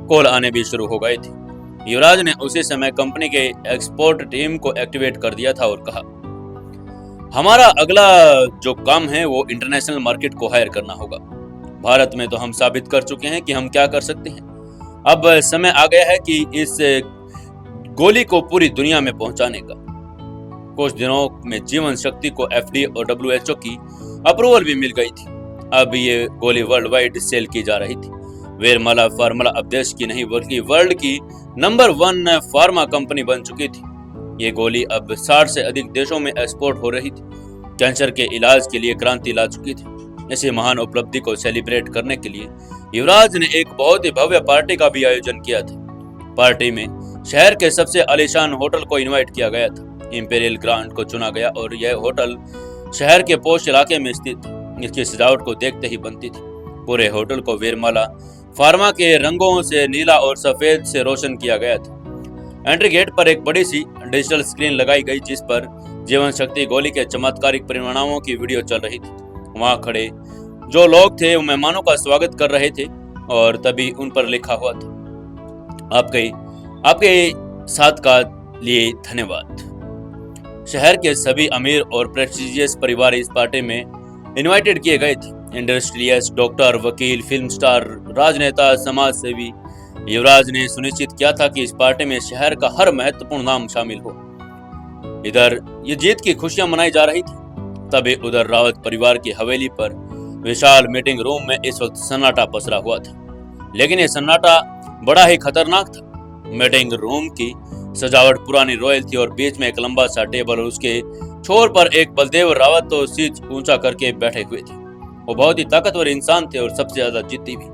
कॉल आने भी शुरू हो गए थे। युवराज ने उसी समय कंपनी के एक्सपोर्ट टीम को एक्टिवेट कर दिया था और कहा, हमारा अगला जो काम है वो इंटरनेशनल मार्केट को हायर करना होगा। भारत में तो हम साबित कर चुके हैं कि हम क्या कर सकते हैं। अब समय आ गया है कि इस गोली को पूरी दुनिया में पहुंचाने का। कुछ दिनों में जीवन शक्ति को FDA और WHO की अप्रूवल भी मिल गई थी। अब ये गोली वर्ल्ड वाइड सेल की जा रही थी। वीरमाला फार्मूला अब देश की नहीं बल्कि वर्ल्ड की नंबर 1 फार्मा कंपनी बन चुकी थी। ये गोली अब 60 से अधिक देशों में एक्सपोर्ट हो रही थी। कैंसर के इलाज के लिए क्रांति ला चुकी थी। इसी महान उपलब्धि को सेलिब्रेट करने के लिए युवराज ने एक बहुत ही भव्य पार्टी का भी आयोजन किया था। पार्टी में शहर के सबसे आलीशान होटल को इनवाइट किया गया था। इंपीरियल ग्रांड को चुना गया और यह होटल शहर के पोश इलाके में स्थित थी। इसकी सजावट को देखते ही बनती थी। पूरे होटल को वीरमाला फार्मा के रंगों से नीला और सफेद से रोशन किया गया था। एंट्री गेट पर एक बड़ी सी डिजिटल स्क्रीन लगाई गई जिस पर जीवन शक्ति गोली के चमत्कारिक परिणामों की वीडियो चल रही थी। वहां खड़े जो लोग थे वो मेहमानों का स्वागत कर रहे थे और तभी उन पर लिखा हुआ था, आपके साथ का लिए धन्यवाद। शहर के सभी अमीर और प्रेस्टिजियस परिवार इस पार्टी में इनवाइटेड किए गए थे। इंडस्ट्रियलिस्ट, डॉक्टर, वकील, फिल्म स्टार, राजनेता, समाज सेवी। युवराज ने सुनिश्चित किया था कि इस पार्टी में शहर का हर महत्वपूर्ण नाम शामिल हो। इधर ये जीत की खुशियां मनाई जा रही थी, तभी उधर रावत परिवार की हवेली पर विशाल मीटिंग रूम में इस वक्त सन्नाटा पसरा हुआ था। लेकिन ये सन्नाटा बड़ा ही खतरनाक था। मीटिंग रूम की सजावट पुरानी रॉयल थी और बीच में एक लंबा सा टेबल और उसके छोर पर एक बलदेव रावत तो सीट ऊंचा करके बैठे हुए थे। वो बहुत ही ताकतवर इंसान थे और सबसे ज्यादा जिद्दी भी।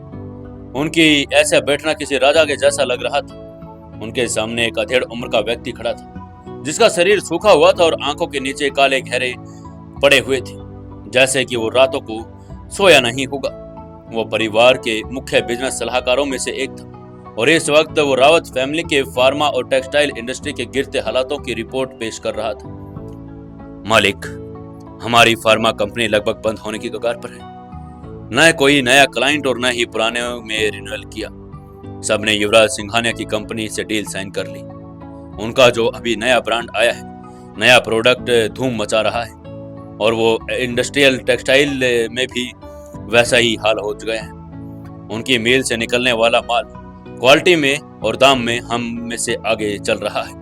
उनकी ऐसा बैठना किसी राजा के जैसा लग रहा था। उनके सामने एक अधेड़ उम्र का व्यक्ति खड़ा था जिसका शरीर सूखा हुआ था और आंखों के नीचे काले घेरे पड़े हुए थे, जैसे कि वो रातों को सोया नहीं होगा। वो परिवार के मुख्य बिजनेस सलाहकारों में से एक था और इस वक्त वो रावत फैमिली के फार्मा और टेक्सटाइल इंडस्ट्री के गिरते हालातों की रिपोर्ट पेश कर रहा था। मालिक, हमारी फार्मा कंपनी लगभग बंद होने की कगार पर है। न कोई नया क्लाइंट और न ही पुराने में रिन्यूअल किया। सबने युवराज सिंघानिया की कंपनी से डील साइन कर ली। उनका जो अभी नया ब्रांड आया है, नया प्रोडक्ट धूम मचा रहा है और वो इंडस्ट्रियल टेक्सटाइल में भी वैसा ही हाल हो गया है। उनकी मिल से निकलने वाला माल क्वालिटी में और दाम में हम में से आगे चल रहा है।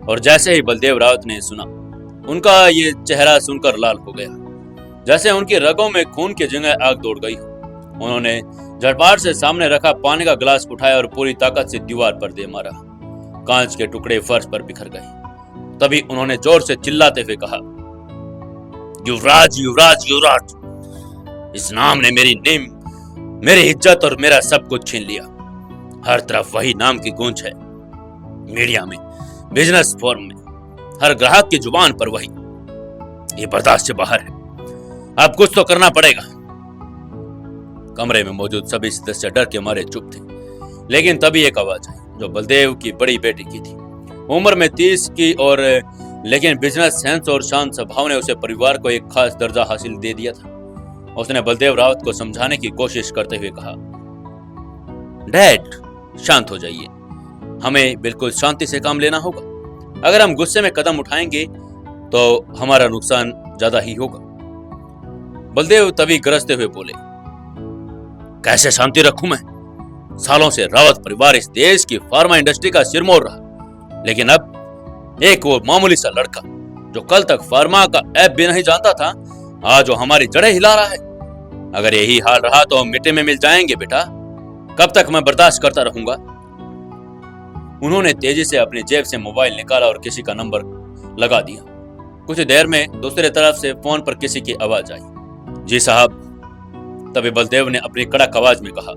और जैसे ही बलदेव रावत ने सुना, उनका ये चेहरा सुनकर लाल हो गया, जैसे उनकी रगों में खून की जगह आग दौड़ गई हो। उन्होंने झटपट से सामने रखा पानी का गिलास उठाया और पूरी ताकत से दीवार पर दे मारा। कांच के टुकड़े फर्श पर बिखर गए। तभी उन्होंने जोर से चिल्लाते हुए कहा, युवराज युवराज युवराज, इस नाम ने मेरी इज्जत और मेरा सब कुछ छीन लिया। हर तरफ वही नाम की गूंज है, मीडिया में, बिजनेस फोरम में, हर ग्राहक की जुबान पर वही। ये बर्दाश्त से बाहर है, अब कुछ तो करना पड़ेगा। कमरे में मौजूद सभी सदस्य डर के मारे चुप थे, लेकिन तभी एक आवाज आई जो बलदेव की बड़ी बेटी की थी। उम्र में 30 की और लेकिन बिजनेस सेंस और शांत स्वभाव ने उसे परिवार को एक खास दर्जा हासिल दे दिया था। उसने बलदेव रावत को समझाने की कोशिश करते हुए कहा, डैड, शांत हो जाइए। हमें बिल्कुल शांति से काम लेना होगा। अगर हम गुस्से में कदम उठाएंगे तो हमारा नुकसान ज्यादा ही होगा। बलदेव तभी गरजते हुए बोले, कैसे शांति रखूं मैं? सालों से रावत परिवार इस देश की फार्मा इंडस्ट्री का सिरमौर रहा, लेकिन अब एक वो मामूली सा लड़का जो कल तक फार्मा का ऐप भी नहीं जानता था, आज वो हमारी जड़ें हिला रहा है। अगर यही हाल रहा तो हम मिट्टी में मिल जाएंगे बेटा। कब तक मैं बर्दाश्त करता रहूंगा? उन्होंने तेजी से अपनी जेब से मोबाइल निकाला और किसी का नंबर लगा दिया। कुछ देर में दूसरी तरफ से फोन पर किसी की आवाज आई, जी साहब। तभी बलदेव ने अपनी कड़क आवाज में कहा,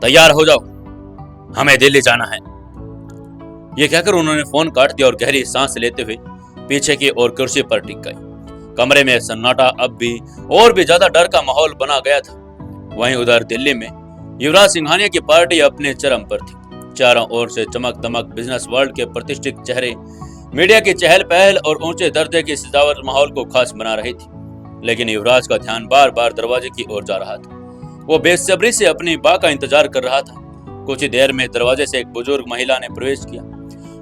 तैयार हो जाओ, हमें दिल्ली जाना है। यह कहकर उन्होंने फोन काट दिया और गहरी सांस लेते हुए पीछे की ओर कुर्सी पर टिक गए। कमरे में सन्नाटा अब भी और भी ज्यादा डर का माहौल बना गया था। वहीं उधर दिल्ली में युवराज सिंघानिया की पार्टी अपने चरम पर थी। चारों ओर से चमक दमक बिजनेस वर्ल्ड के प्रतिष्ठित चेहरे, मीडिया की चहल पहल और ऊंचे दर्जे की सजावट माहौल को खास बना रही थी। लेकिन युवराज का ध्यान बार बार दरवाजे की ओर जा रहा था। वो बेसब्री से अपनी बा का इंतजार कर रहा था। कुछ ही देर में दरवाजे से एक बुजुर्ग महिला ने प्रवेश किया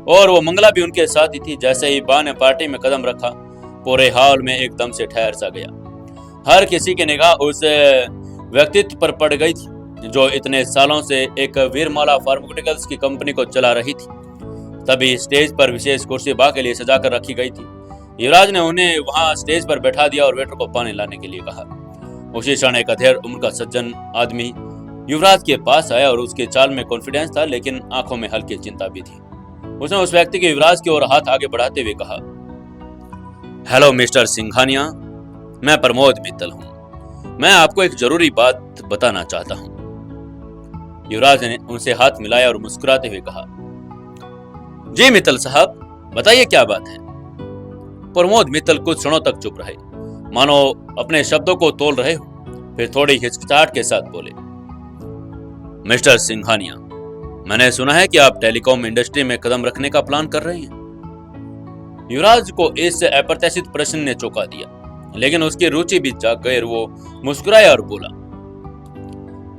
और वो मंगला भी उनके साथ ही थी। जैसे ही बा ने पार्टी में कदम रखा, पूरे हॉल में एकदम से ठहर सा गया। हर किसी की निगाह उस व्यक्तित्व पर पड़ गई थी जो इतने सालों से एक वीरमाला फार्मास्यूटिकल्स की कंपनी को चला रही थी। तभी स्टेज पर विशेष कुर्सी बा के लिए सजाकर रखी गई थी। युवराज ने उन्हें वहां स्टेज पर बैठा दिया और वेटर को पानी लाने के लिए कहा। उसी क्षण एक अधेड़ उम्र का सज्जन आदमी युवराज के पास आया और उसके चाल में कॉन्फिडेंस था, लेकिन आंखों में हल्की चिंता भी थी। उसने उस व्यक्ति के युवराज की ओर हाथ आगे बढ़ाते हुए कहा, हेलो मिस्टर सिंघानिया, मैं प्रमोद मित्तल हूं। मैं आपको एक जरूरी बात बताना चाहता हूं। युवराज ने उनसे हाथ मिलाया और मुस्कुराते हुए कहा, जी मित्तल साहब, बताइए क्या बात है। प्रमोद मित्तल कुछ क्षणों तक चुप रहे, मानो अपने शब्दों को तोल रहे हो। फिर थोड़ी हिचकिचाहट के साथ बोले, मिस्टर सिंघानिया, मैंने सुना है कि आप टेलीकॉम इंडस्ट्री में कदम रखने का प्लान कर रहे हैं। युवराज को इस अप्रत्याशित प्रश्न ने चौंका दिया, लेकिन उसकी रुचि भी जाग गई और वो मुस्कुराया और बोला,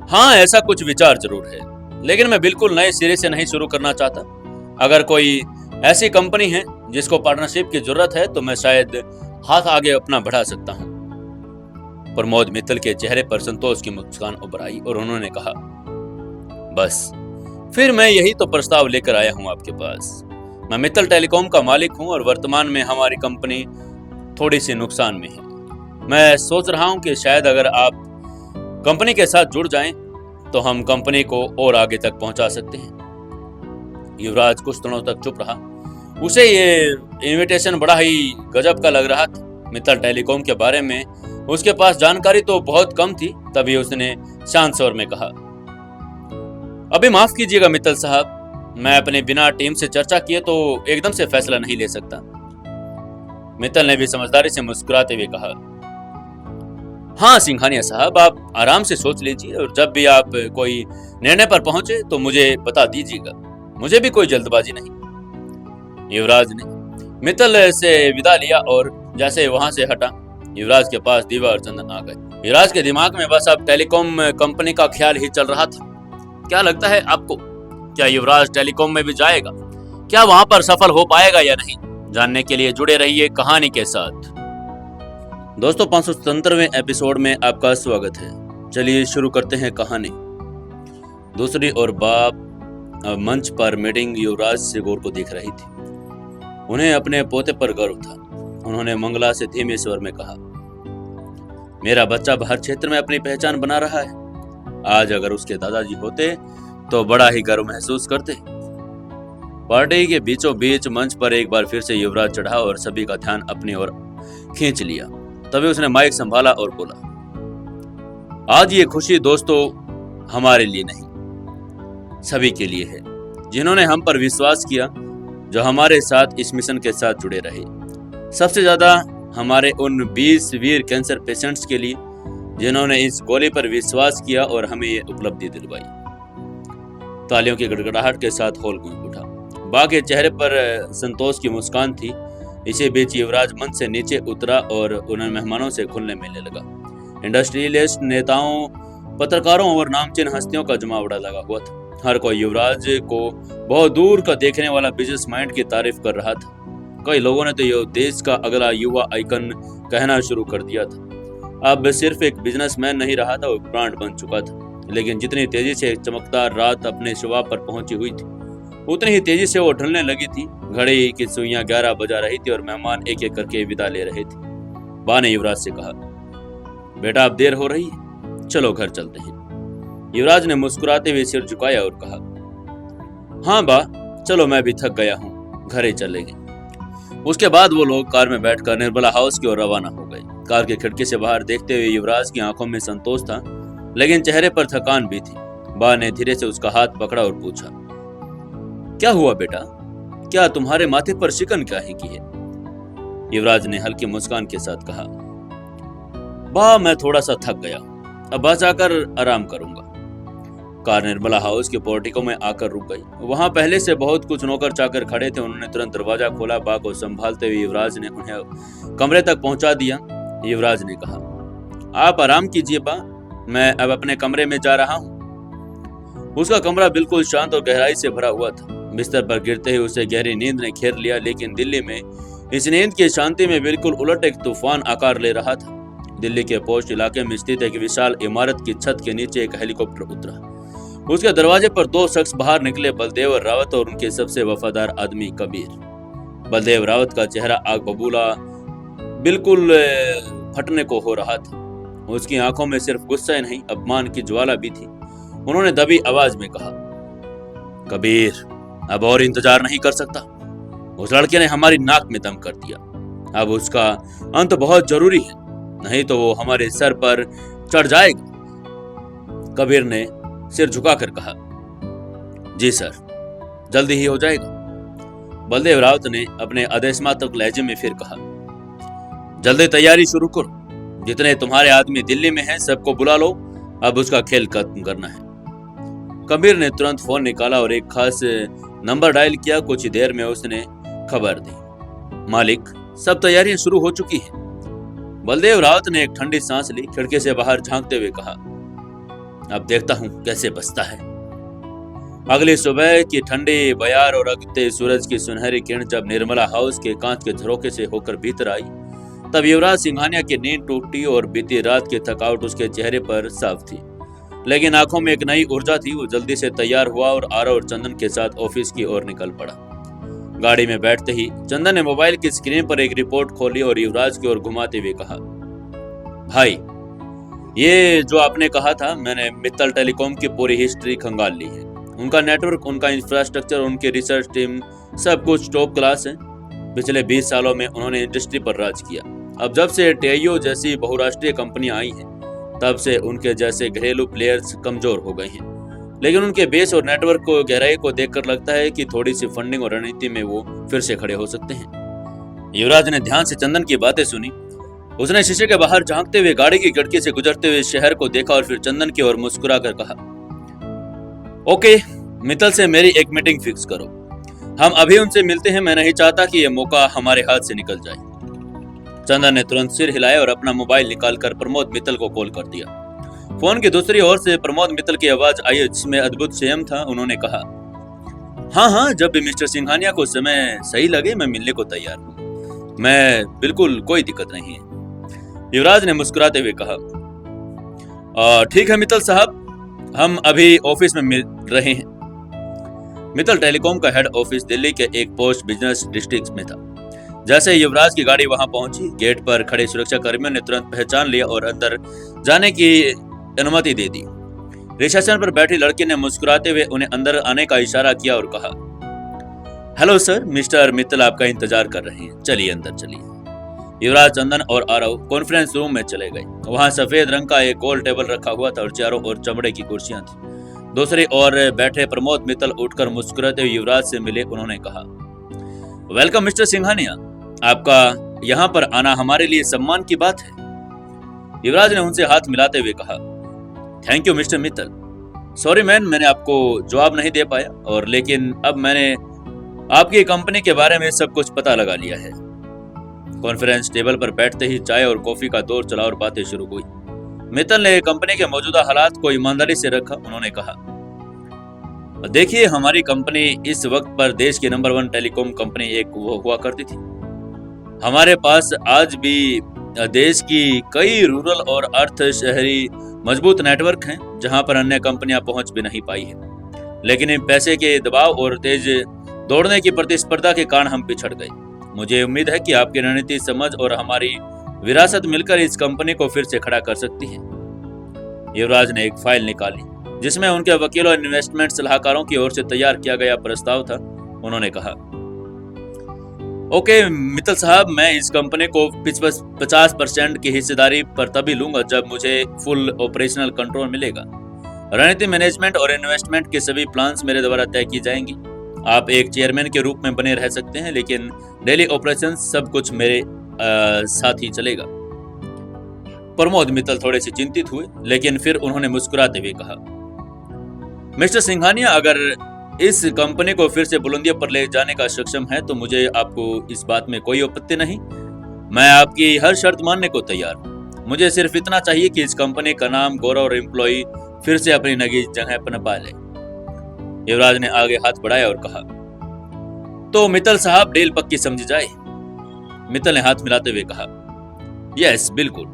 हाँ, ऐसा कुछ विचार जरूर है, लेकिन मैं बिल्कुल नए सिरे से नहीं शुरू करना चाहता। अगर कोई ऐसी कंपनी है जिसको पार्टनरशिप की जरूरत है तो मैं शायद हाथ आगे अपना बढ़ा सकता हूं। प्रमोद मित्तल के चेहरे पर संतोष की मुस्कान उभर आई और उन्होंने कहा, बस फिर मैं यही तो प्रस्ताव लेकर आया हूं आपके पास। मैं मित्तल टेलीकॉम का मालिक हूं और वर्तमान में हमारी कंपनी थोड़ी सी नुकसान में है। मैं सोच रहा हूं कि शायद अगर आप कंपनी के साथ जुड़ जाएं तो हम कंपनी को और आगे तक पहुंचा सकते हैं। युवराज कुछ दिनों तक चुप रहा। उसे ये इनविटेशन बड़ा ही गजब का लग रहा था। मित्तल टेलीकॉम के बारे में उसके पास जानकारी तो बहुत कम थी। तभी उसने शांत स्वर में कहा, अभी माफ कीजिएगा मित्तल साहब, मैं अपने बिना टीम से चर्चा किए तो एकदम से फैसला नहीं ले सकता। मित्तल ने भी समझदारी से मुस्कुराते हुए कहा, हाँ सिंघानिया साहब, आप आराम से सोच लीजिए और जब भी आप कोई निर्णय पर पहुंचे तो मुझे बता दीजिएगा। मुझे भी कोई जल्दबाजी नहीं। युवराज ने मित्तल से विदा लिया और जैसे वहां से हटा, युवराज के पास दीवा और चंदन आ गए। युवराज के दिमाग में बस अब टेलीकॉम कंपनी का ख्याल ही चल रहा था। क्या लगता है आपको, क्या युवराज टेलीकॉम में भी जाएगा? क्या वहां पर सफल हो पाएगा या नहीं? जानने के लिए जुड़े रहिए कहानी के साथ। दोस्तों, 577वें एपिसोड में आपका स्वागत है। चलिए शुरू करते हैं कहानी। दूसरी ओर बाप मंच पर मीटिंग युवराज सिगोर को देख रही थी। उन्हें अपने पोते पर गर्व था। उन्होंने मंगला से धीमे स्वर में कहा, मेरा बच्चा हर क्षेत्र में अपनी पहचान बना रहा है। आज अगर उसके दादाजी होते तो बड़ा ही गर्व महसूस करते। पार्टी के बीचों बीच मंच पर एक बार फिर से युवराज चढ़ा और सभी का ध्यान अपनी ओर खींच लिया। तभी उसने माइक संभाला और बोला, आज ये खुशी दोस्तों हमारे लिए नहीं, सभी के लिए है जिन्होंने हम पर विश्वास किया, जो हमारे साथ इस मिशन के साथ जुड़े रहे। सबसे ज्यादा हमारे उन 20 वीर कैंसर पेशेंट्स के लिए जिन्होंने इस गोली पर विश्वास किया और हमें ये उपलब्धि दिलवाई। तालियों की गड़गड़ाहट के साथ हॉल गूंज उठा। बा के चेहरे पर संतोष की मुस्कान थी। इसी बीच युवराज मंच से नीचे उतरा और उन मेहमानों से घुलने मिलने लगा। इंडस्ट्रियलिस्ट, नेताओं, पत्रकारों और नामचीन हस्तियों का जमावड़ा लगा हुआ था। हर कोई युवराज को बहुत दूर का देखने वाला बिजनेस माइंड की तारीफ कर रहा था। कई लोगों ने तो ये देश का अगला युवा आइकन कहना शुरू कर दिया था। अब सिर्फ एक बिजनेसमैन नहीं रहा था, वो ब्रांड बन चुका था। लेकिन जितनी तेजी से चमकदार रात अपने शुभ पर पहुंची हुई थी, उतनी ही तेजी से वो ढलने लगी थी। घड़ी की सुइयां 11 बजा रही थी और मेहमान एक एक करके विदा ले रहे थे। बा ने युवराज से कहा, बेटा अब देर हो रही है, चलो घर चलते हैं। युवराज ने मुस्कुराते हुए सिर झुकाया और कहा, हाँ बा, चलो मैं भी थक गया हूँ, घर ही चलेंगे। उसके बाद वो लोग कार में बैठकर निर्मला हाउस की ओर रवाना हो गए। कार की खिड़की से बाहर देखते हुए युवराज की आंखों में संतोष था, लेकिन चेहरे पर थकान भी थी। बा ने धीरे से उसका हाथ पकड़ा और पूछा, क्या हुआ बेटा, क्या तुम्हारे माथे पर शिकन काहे की है? युवराज ने हल्की मुस्कान के साथ कहा, बा मैं थोड़ा सा थक गया, अब बस आकर आराम करूंगा। कार निर्मला हाउस के पोर्टिको में आकर रुक गई। वहां पहले से बहुत कुछ नौकर चाकर खड़े थे। उन्होंने तुरंत दरवाजा खोला। बा को संभालते हुए युवराज ने उन्हें कमरे तक पहुंचा दिया। युवराज ने कहा, आप आराम कीजिए बा, मैं अब अपने कमरे में जा रहा हूं। उसका कमरा बिल्कुल शांत और गहराई से भरा हुआ था। बिस्तर पर गिरते ही उसे गहरी नींद ने घेर लिया, लेकिन दिल्ली में इस नींद की शांति में बिल्कुल उलट एक तूफान आकार ले रहा था। दिल्ली के पोस्ट इलाके में स्थित एक विशाल इमारत की छत के नीचे एक हेलीकॉप्टर उतरा। उसके दरवाजे पर 2 शख्स बाहर निकले, बलदेव रावत और उनके सबसे वफादार आदमी कबीर। बलदेव रावत का चेहरा आग बबूला बिल्कुल फटने को हो रहा था। उसकी आंखों में सिर्फ गुस्सा ही नहीं, अपमान की ज्वाला भी थी। उन्होंने दबी आवाज में कहा, कबीर अब और इंतजार नहीं कर सकता। उस लड़के ने हमारी नाक में दम कर दिया। अब उसका अंत बहुत जरूरी है, नहीं तो वो हमारे सर पर चढ़ जाएगा। कबीर ने सिर झुकाकर कहा, जी सर, जल्दी ही हो जाएगा। बलदेव रावत ने अपने आदेशात्मक लहजे में फिर कहा, जल्दी तैयारी शुरू करो। जितने तुम्हारे आदमी दिल्ली में हैं सबको बुला लो, अब उसका खेल खत्म करना है। कबीर ने तुरंत फोन निकाला और एक खास नंबर डायल किया। कुछ ही देर में उसने खबर दी, मालिक सब तैयारियां शुरू हो चुकी हैं। बलदेव रावत ने एक ठंडी सांस ली। खिड़की से बाहर झांकते हुए कहा, अब देखता हूं कैसे बचता है। अगली सुबह की ठंडी बयार और अगते सूरज की सुनहरी किरण जब निर्मला हाउस के कांच के झरोखे से होकर भीतर आई, तब युवराज सिंघानिया की नींद टूटी और बीती रात की थकावट उसके चेहरे पर साफ थी, लेकिन आंखों में एक नई ऊर्जा थी। वो जल्दी से तैयार हुआ और आरव और चंदन के साथ ऑफिस की ओर निकल पड़ा। गाड़ी में बैठते ही चंदन ने मोबाइल की स्क्रीन पर एक रिपोर्ट खोली और युवराज की ओर घुमाते हुए कहा, भाई ये जो आपने कहा था, मैंने मित्तल टेलीकॉम की पूरी हिस्ट्री खंगाल ली है। उनका नेटवर्क, उनका इंफ्रास्ट्रक्चर, उनकी रिसर्च टीम, सब कुछ टॉप क्लास है। पिछले 20 सालों में उन्होंने इंडस्ट्री पर राज किया। अब जब से टेयो जैसी बहुराष्ट्रीय कंपनियां आई हैं, तब से उनके जैसे घरेलू प्लेयर्स कमजोर हो गए हैं। लेकिन उनके बेस और नेटवर्क को गहराई को देखकर लगता है कि थोड़ी सी फंडिंग और रणनीति में वो फिर से खड़े हो सकते हैं। युवराज ने ध्यान से चंदन की बातें सुनी। उसने शीशे के बाहर झांकते हुए गाड़ी की खिड़की से गुजरते हुए शहर को देखा और फिर चंदन की ओर मुस्कुराकर कहा, ओके, मित्तल से मेरी एक मीटिंग फिक्स करो। हम अभी उनसे मिलते हैं। मैं नहीं चाहता कि यह मौका हमारे हाथ से निकल जाए। चंदन ने तुरंत सिर हिलाया और अपना मोबाइल निकालकर प्रमोद मित्तल को कॉल कर दिया। फोन की दूसरी ओर से प्रमोद मित्तल की आवाज आई जिसमें अद्भुत संयम था। उन्होंने कहा, हाँ, जब भी मिस्टर सिंघानिया को समय सही लगे मैं मिलने को तैयार हूँ। मैं बिल्कुल, कोई दिक्कत नहीं है। युवराज ने मुस्कुराते हुए कहा, ठीक है मित्तल साहब, हम अभी ऑफिस में मिल रहे हैं। मित्तल टेलीकॉम का हेड ऑफिस दिल्ली के एक पोस्ट बिजनेस डिस्ट्रिक्ट में था। जैसे युवराज की गाड़ी वहां पहुंची, गेट पर खड़े सुरक्षा कर्मियों ने तुरंत पहचान लिया और अंदर जाने की अनुमति दे दी। रिसेप्शन पर बैठी लड़की ने मुस्कुराते हुए उन्हें अंदर आने का इशारा किया और कहा, हेलो सर, मिस्टर मित्तल आपका इंतजार कर रहे हैं, चलिए अंदर चलिए। युवराज, चंदन और आरव कॉन्फ्रेंस रूम में चले गए। वहां सफेद रंग का एक गोल टेबल रखा हुआ था और चारों ओर चमड़े की कुर्सियां थी। दूसरी ओर बैठे प्रमोद मित्तल उठकर मुस्कुराते हुए युवराज से मिले। उन्होंने कहा, वेलकम मिस्टर सिंघानिया, आपका यहाँ पर आना हमारे लिए सम्मान की बात है। युवराज ने उनसे हाथ मिलाते हुए कहा, thank you mister Mittal. Sorry man, मैंने आपको जवाब नहीं दे पाया, और लेकिन अब मैंने आपकी कंपनी के बारे में सब कुछ पता लगा लिया है। कॉन्फ्रेंस टेबल पर बैठते ही चाय और कॉफी का दौर चला और बातें शुरू हुई। मित्तल ने कंपनी के मौजूदा हालात को ईमानदारी से रखा। उन्होंने कहा, देखिए, हमारी कंपनी इस वक्त पर देश की नंबर 1 टेलीकॉम कंपनी एक हुआ करती थी। हमारे पास आज भी देश की कई रूरल और अर्ध शहरी मजबूत नेटवर्क हैं जहां पर अन्य कंपनियां पहुंच भी नहीं पाई है। लेकिन इन पैसे के दबाव और तेज दौड़ने की प्रतिस्पर्धा के कारण हम पिछड़ गए। मुझे उम्मीद है कि आपकी रणनीति समझ और हमारी विरासत मिलकर इस कंपनी को फिर से खड़ा कर सकती है। युवराज ने एक फाइल निकाली जिसमें उनके वकीलों और इन्वेस्टमेंट सलाहकारों की ओर से तैयार किया गया प्रस्ताव था। उन्होंने कहा, ओके मित्तल साहब, मैं इस कंपनी को 50% की हिस्सेदारी पर तभी लूंगा जब मुझे फुल ऑपरेशनल कंट्रोल मिलेगा। रणनीति, मैनेजमेंट और इन्वेस्टमेंट के सभी प्लान्स मेरे द्वारा तय की जाएंगी। आप एक चेयरमैन के रूप में बने रह सकते हैं, लेकिन डेली ऑपरेशंस सब कुछ मेरे साथ ही चलेगा। प्रमोद मित्तल थोड़े से चिंतित हुए, लेकिन फिर उन्होंने मुस्कुराते हुए कहा, मिस्टर सिंघानिया, अगर इस कंपनी को फिर से बुलंदियों पर ले जाने का सक्षम है तो मुझे आपको इस बात में कोई आपत्ति नहीं। मैं आपकी हर शर्त मानने को तैयार हूँ। मुझे सिर्फ इतना चाहिए कि इस कंपनी का नाम, गौरव और एम्प्लॉय फिर से अपनी नई जगह पर पा ले। युवराज ने आगे हाथ बढ़ाया और कहा, तो मित्तल साहब, डील पक्की समझी जाए। मित्तल ने हाथ मिलाते हुए कहा, यस बिल्कुल।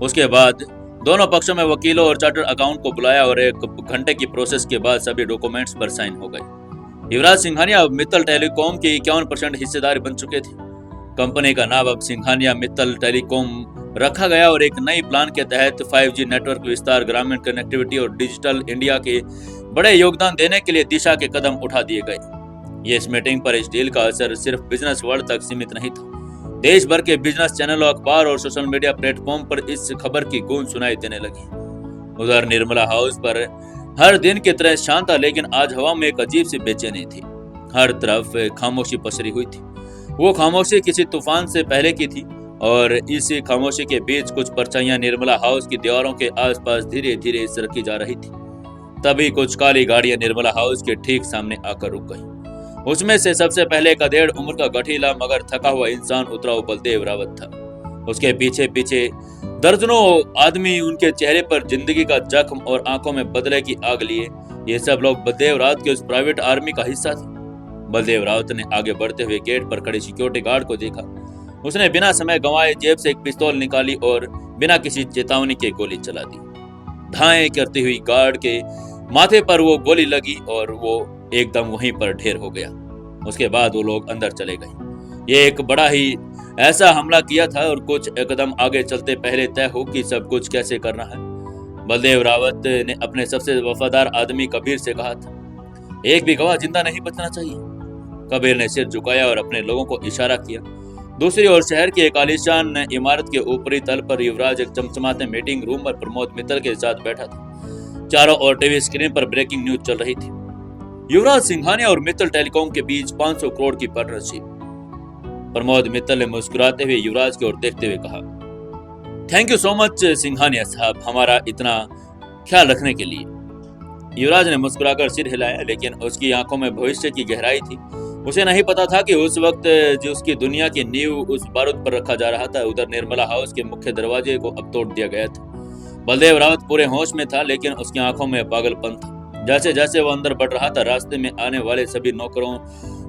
उसके बाद दोनों पक्षों में वकीलों और चार्टर्ड अकाउंट को बुलाया और 1 घंटे की प्रोसेस के बाद सभी डॉक्यूमेंट्स पर साइन हो गए। युवराज सिंघानिया अब मित्तल टेलीकॉम के 51% हिस्सेदार बन चुके थे। कंपनी का नाम अब सिंघानिया मित्तल टेलीकॉम रखा गया और एक नई प्लान के तहत 5G नेटवर्क विस्तार, ग्रामीण कनेक्टिविटी और डिजिटल इंडिया के बड़े योगदान देने के लिए दिशा के कदम उठा दिए गए। ये इस मीटिंग पर इस डील का असर सिर्फ बिजनेस वर्ल्ड तक सीमित नहीं था। देश भर के बिजनेस चैनलों, अखबार और सोशल मीडिया प्लेटफॉर्म पर इस खबर की गूंज सुनाई देने लगी। उधर निर्मला हाउस पर हर दिन की तरह शांत था, लेकिन आज हवा में एक अजीब सी बेचैनी थी। हर तरफ खामोशी पसरी हुई थी। वो खामोशी किसी तूफान से पहले की थी और इसी खामोशी के बीच कुछ परछाइयां निर्मला हाउस की दीवारों के आसपास धीरे धीरे सरकी जा रही थी। तभी कुछ काली गाड़ियां निर्मला हाउस के ठीक सामने आकर रुक गई। उसमें से सबसे पहले एक 1.5 उम्र का गठीला मगर थका हुआ इंसान उतरा। वो बलदेव रावत था। उसके पीछे पीछे दर्जनों आदमी, उनके चेहरे पर जिंदगी का जख्म और आंखों में बदले की आग लिए। ये सब लोग बलदेव रावत के उस प्राइवेट आर्मी का हिस्सा थे। बलदेव रावत ने आगे बढ़ते हुए गेट पर खड़े सिक्योरिटी गार्ड को देखा। उसने बिना समय गंवाए जेब से एक पिस्तौल निकाली और बिना किसी चेतावनी के गोली चला दी। धाएं करती हुई गार्ड के माथे पर वो गोली लगी और वो एकदम वहीं पर ढेर हो गया। उसके बाद वो लोग अंदर चले गए। ये एक बड़ा ही ऐसा हमला किया था और कुछ एकदम आगे चलते पहले तय हो कि सब कुछ कैसे करना है। बलदेव रावत ने अपने सबसे वफादार आदमी कबीर से कहा था, एक भी गवाह जिंदा नहीं बचना चाहिए। कबीर ने सिर झुकाया और अपने लोगों को इशारा किया। दूसरी ओर शहर की एक आलीशान इमारत के ऊपरी तल पर युवराज एक चमचमाते मीटिंग रूम पर प्रमोद मित्तल के साथ बैठा था। चारों ओर टीवी स्क्रीन पर ब्रेकिंग न्यूज चल रही थी। युवराज सिंघानिया और मित्तल टेलीकॉम के बीच 500 करोड़ की पार्टनरशिप। प्रमोद मित्तल ने मुस्कुराते हुए युवराज की ओर देखते हुए कहा, thank you so much Singhania साहब, हमारा इतना ख्याल रखने के लिए। युवराज ने मुस्कुराकर सिर हिलाया, लेकिन उसकी आंखों में भविष्य की गहराई थी। उसे नहीं पता था कि उस वक्त जो उसकी दुनिया की नींव उस बारूद पर रखा जा रहा था, उधर निर्मला हाउस के मुख्य दरवाजे को अब तोड़ दिया गया था। बलदेव रावत पूरे होश में था, लेकिन उसकी आंखों में पागलपन था। जैसे जैसे वो अंदर बढ़ रहा था, रास्ते में आने वाले सभी नौकरों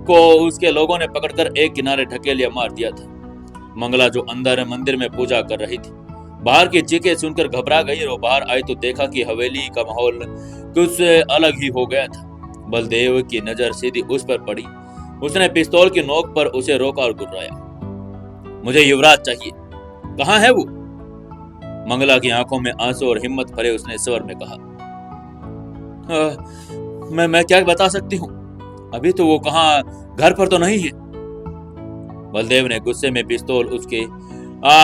को उसके लोगों ने पकड़कर एक किनारे ढकेलिया मार दिया था। मंगला जो अंदर मंदिर में पूजा कर रही थी, बाहर की चीखें सुनकर घबरा गई और बाहर आई तो देखा कि हवेली का माहौल कुछ अलग ही हो गया था। बलदेव की नजर सीधी उस पर पड़ी। उसने पिस्तौल की नोक पर उसे रोका और गुर्राया, मुझे युवराज चाहिए, कहाँ है वो? मंगला की आंखों में आंसू और हिम्मत भरे उसने स्वर में कहा, मैं क्या बता सकती हूँ, अभी तो वो कहाँ, घर पर तो नहीं है। बलदेव ने गुस्से में पिस्तौल उसके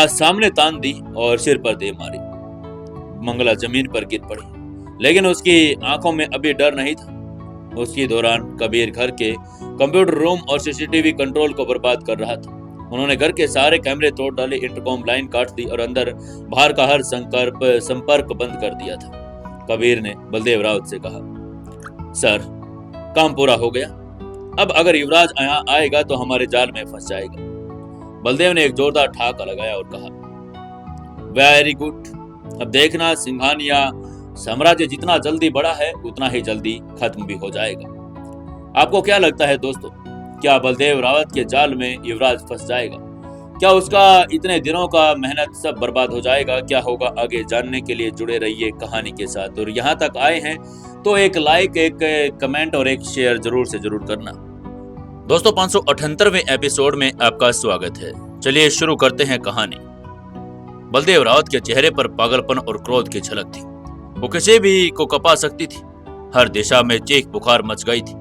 सामने तान दी और सिर पर दे मारी। मंगला जमीन पर गिर पड़ी, लेकिन उसकी आंखों में अभी डर नहीं था। उसकी दौरान कबीर घर के कंप्यूटर रूम और सीसीटीवी कंट्रोल को बर्बाद कर रहा था। उन्होंने घर के सारे कैमरे तोड़ डाले, इंटरकॉम लाइन काट दी और अंदर बाहर का हर संपर्क बंद कर दिया था। कबीर ने बलदेव रावत से कहा, सर, काम पूरा हो गया, अब अगर युवराज यहाँ आएगा तो हमारे जाल में फंस जाएगा। बलदेव ने एक जोरदार ठाका लगाया और कहा, वेरी गुड, अब देखना सिंघानिया साम्राज्य जितना जल्दी बढ़ा है उतना ही जल्दी खत्म भी हो जाएगा। आपको क्या लगता है दोस्तों, क्या बलदेव रावत के जाल में युवराज फंस जाएगा? क्या उसका इतने दिनों का मेहनत सब बर्बाद हो जाएगा? क्या होगा आगे जानने के लिए जुड़े रहिए कहानी के साथ। और यहाँ तक आए हैं तो एक लाइक, एक कमेंट और एक शेयर जरूर से जरूर करना। दोस्तों, 578वें एपिसोड में आपका स्वागत है। चलिए शुरू करते हैं कहानी। बलदेव रावत के चेहरे पर पागलपन और क्रोध की झलक थी। वो किसी भी को कपा सकती थी। हर दिशा में चीख पुकार मच गई थी।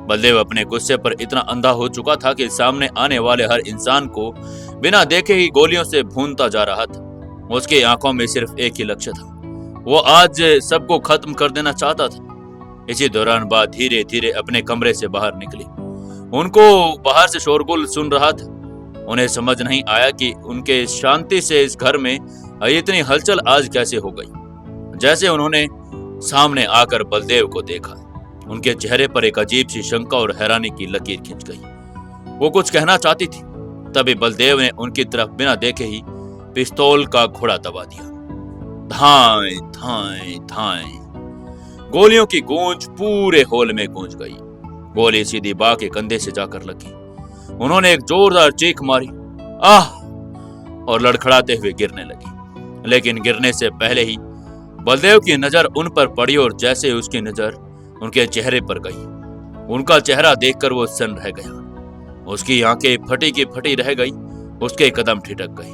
बलदेव अपने गुस्से पर इतना अंधा हो चुका था कि सामने आने वाले हर इंसान को बिना देखे ही गोलियों से भूनता जा रहा था। उसकी आंखों में सिर्फ एक ही लक्ष्य था, वो आज सबको खत्म कर देना चाहता था। इसी दौरान बात धीरे धीरे अपने कमरे से बाहर निकली। उनको बाहर से शोरगुल सुन रहा था। उन्हें समझ नहीं आया कि उनके शांति से इस घर में इतनी हलचल आज कैसे हो गई। जैसे उन्होंने सामने आकर बलदेव को देखा, उनके चेहरे पर एक अजीब सी शंका और हैरानी की लकीर खिंच गई। वो कुछ कहना चाहती थी, तभी बलदेव ने उनकी तरफ बिना देखे ही पिस्तौल का घोड़ा दबा दिया। धाए धाए धाए, गोलियों की गूंज पूरे हॉल में गूंज गई। गोली सीधी बा के कंधे से जाकर लगी। उन्होंने एक जोरदार चीख मारी, आह, और लड़खड़ाते हुए गिरने लगी। लेकिन गिरने से पहले ही बलदेव की नजर उन पर पड़ी और जैसे उसकी नजर उनके चेहरे पर गई, उनका चेहरा देखकर वो सन्न रह गया। उसकी आंखें फटी की फटी रह गई, उसके कदम ठिठक गए।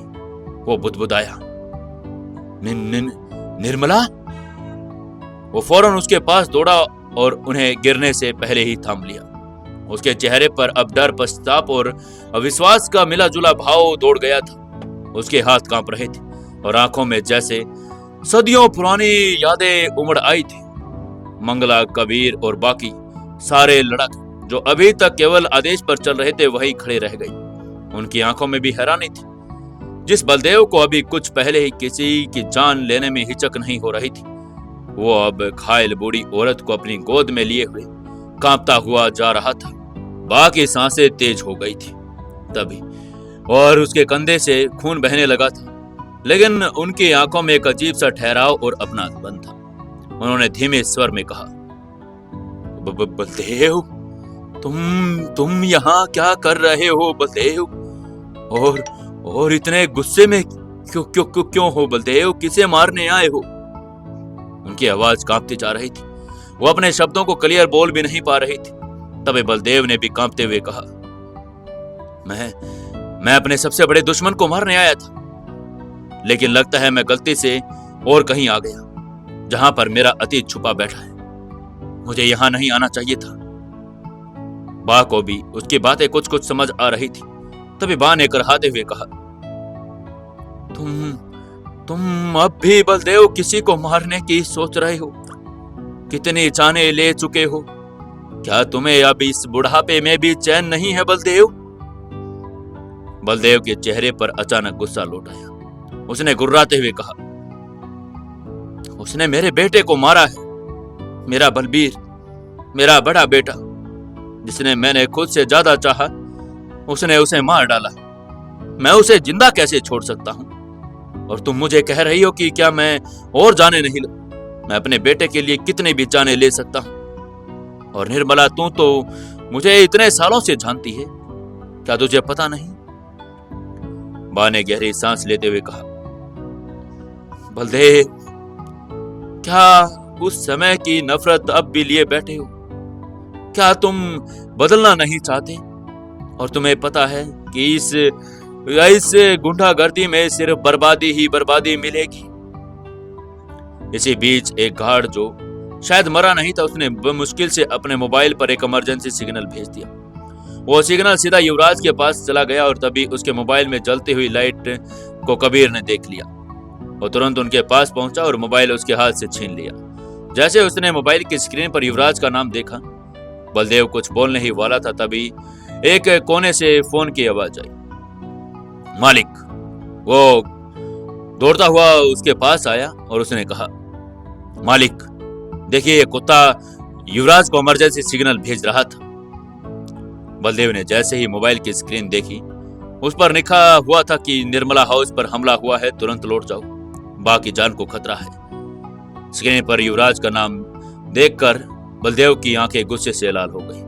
वो बुदबुदाया, निर्मला। वो फौरन उसके पास दौड़ा और उन्हें गिरने से पहले ही थाम लिया। उसके चेहरे पर अब डर, पश्चाताप और अविश्वास का मिला जुला भाव दौड़ गया था। उसके हाथ कांप रहे थे और आंखों में जैसे सदियों पुरानी यादें उमड़ आई थी। मंगला, कबीर और बाकी सारे लड़क जो अभी तक केवल आदेश पर चल रहे थे वही खड़े रह गई। उनकी आंखों में भी हैरानी थी। जिस बलदेव को अभी कुछ पहले ही किसी की जान लेने में हिचक नहीं हो रही थी, वो अब घायल बूढ़ी औरत को अपनी गोद में लिए हुए कांपता हुआ जा रहा था। बाकी सांसें तेज हो गई थी तभी, और उसके कंधे से खून बहने लगा था। लेकिन उनकी आंखों में एक अजीब सा ठहराव और अपनापन था। उन्होंने धीमे स्वर में कहा, बलदेव, तुम यहाँ क्या कर रहे हो बलदेव? और इतने गुस्से में क्यों हो बलदेव? किसे मारने आए हो? उनकी आवाज कांपती जा रही थी। वो अपने शब्दों को क्लियर बोल भी नहीं पा रही थी। तभी बलदेव ने भी कांपते हुए कहा, मैं अपने सबसे बड़े दुश्मन को मारने आया था, लेकिन लगता है मैं गलती से और कहीं आ गया, जहां पर मेरा अतीत छुपा बैठा है। मुझे यहां नहीं आना चाहिए था। बा को भी उसकी बातें कुछ कुछ समझ आ रही थी। तभी बा ने कराहते हुए कहा, तुम अब भी बलदेव किसी को मारने की सोच रहे हो? कितनी जाने ले चुके हो, क्या तुम्हें अब इस बुढ़ापे में भी चैन नहीं है बलदेव? बलदेव के चेहरे पर अचानक गुस्सा लौट आया। उसने गुर्राते हुए कहा, उसने मेरे बेटे को मारा है, मेरा बलबीर, मेरा बड़ा बेटा, जिसने मैंने खुद से ज्यादा चाहा, उसने उसे मार डाला। मैं उसे जिंदा कैसे छोड़ सकता हूं? और तुम मुझे कह रही हो कि क्या मैं और जाने नहीं लूं? मैं अपने बेटे के लिए कितने भी जाने ले सकता हूं। और निर्मला, तू तो मुझे इतने सालों से जानती है, क्या तुझे पता नहीं? बा ने गहरी सांस लेते हुए कहा, बलदेव, क्या उस समय की नफरत अब भी लिए बैठे हो? क्या तुम बदलना नहीं चाहते? और तुम्हें पता है कि इस गुंडागर्दी में सिर्फ बर्बादी ही बर्बादी मिलेगी। इसी बीच एक गार्ड, जो शायद मरा नहीं था, उसने मुश्किल से अपने मोबाइल पर एक इमरजेंसी सिग्नल भेज दिया। वो सिग्नल सीधा युवराज के पास चला गया और तभी उसके मोबाइल में जलती हुई लाइट को कबीर ने देख लिया। वो तुरंत उनके पास पहुंचा और मोबाइल उसके हाथ से छीन लिया। जैसे उसने मोबाइल की स्क्रीन पर युवराज का नाम देखा, बलदेव कुछ बोलने ही वाला था, तभी एक कोने से फोन की आवाज आई। मालिक। वो दौड़ता हुआ उसके पास आया और उसने कहा, मालिक, देखिए, ये कुत्ता युवराज को इमरजेंसी सिग्नल भेज रहा था। बलदेव ने जैसे ही मोबाइल की स्क्रीन देखी, उस पर लिखा हुआ था कि निर्मला हाउस पर हमला हुआ है, तुरंत लौट जाओ, बाकी जान को खतरा है। स्क्रीन पर युवराज का नाम देखकर बलदेव की आंखें गुस्से से लाल हो गई।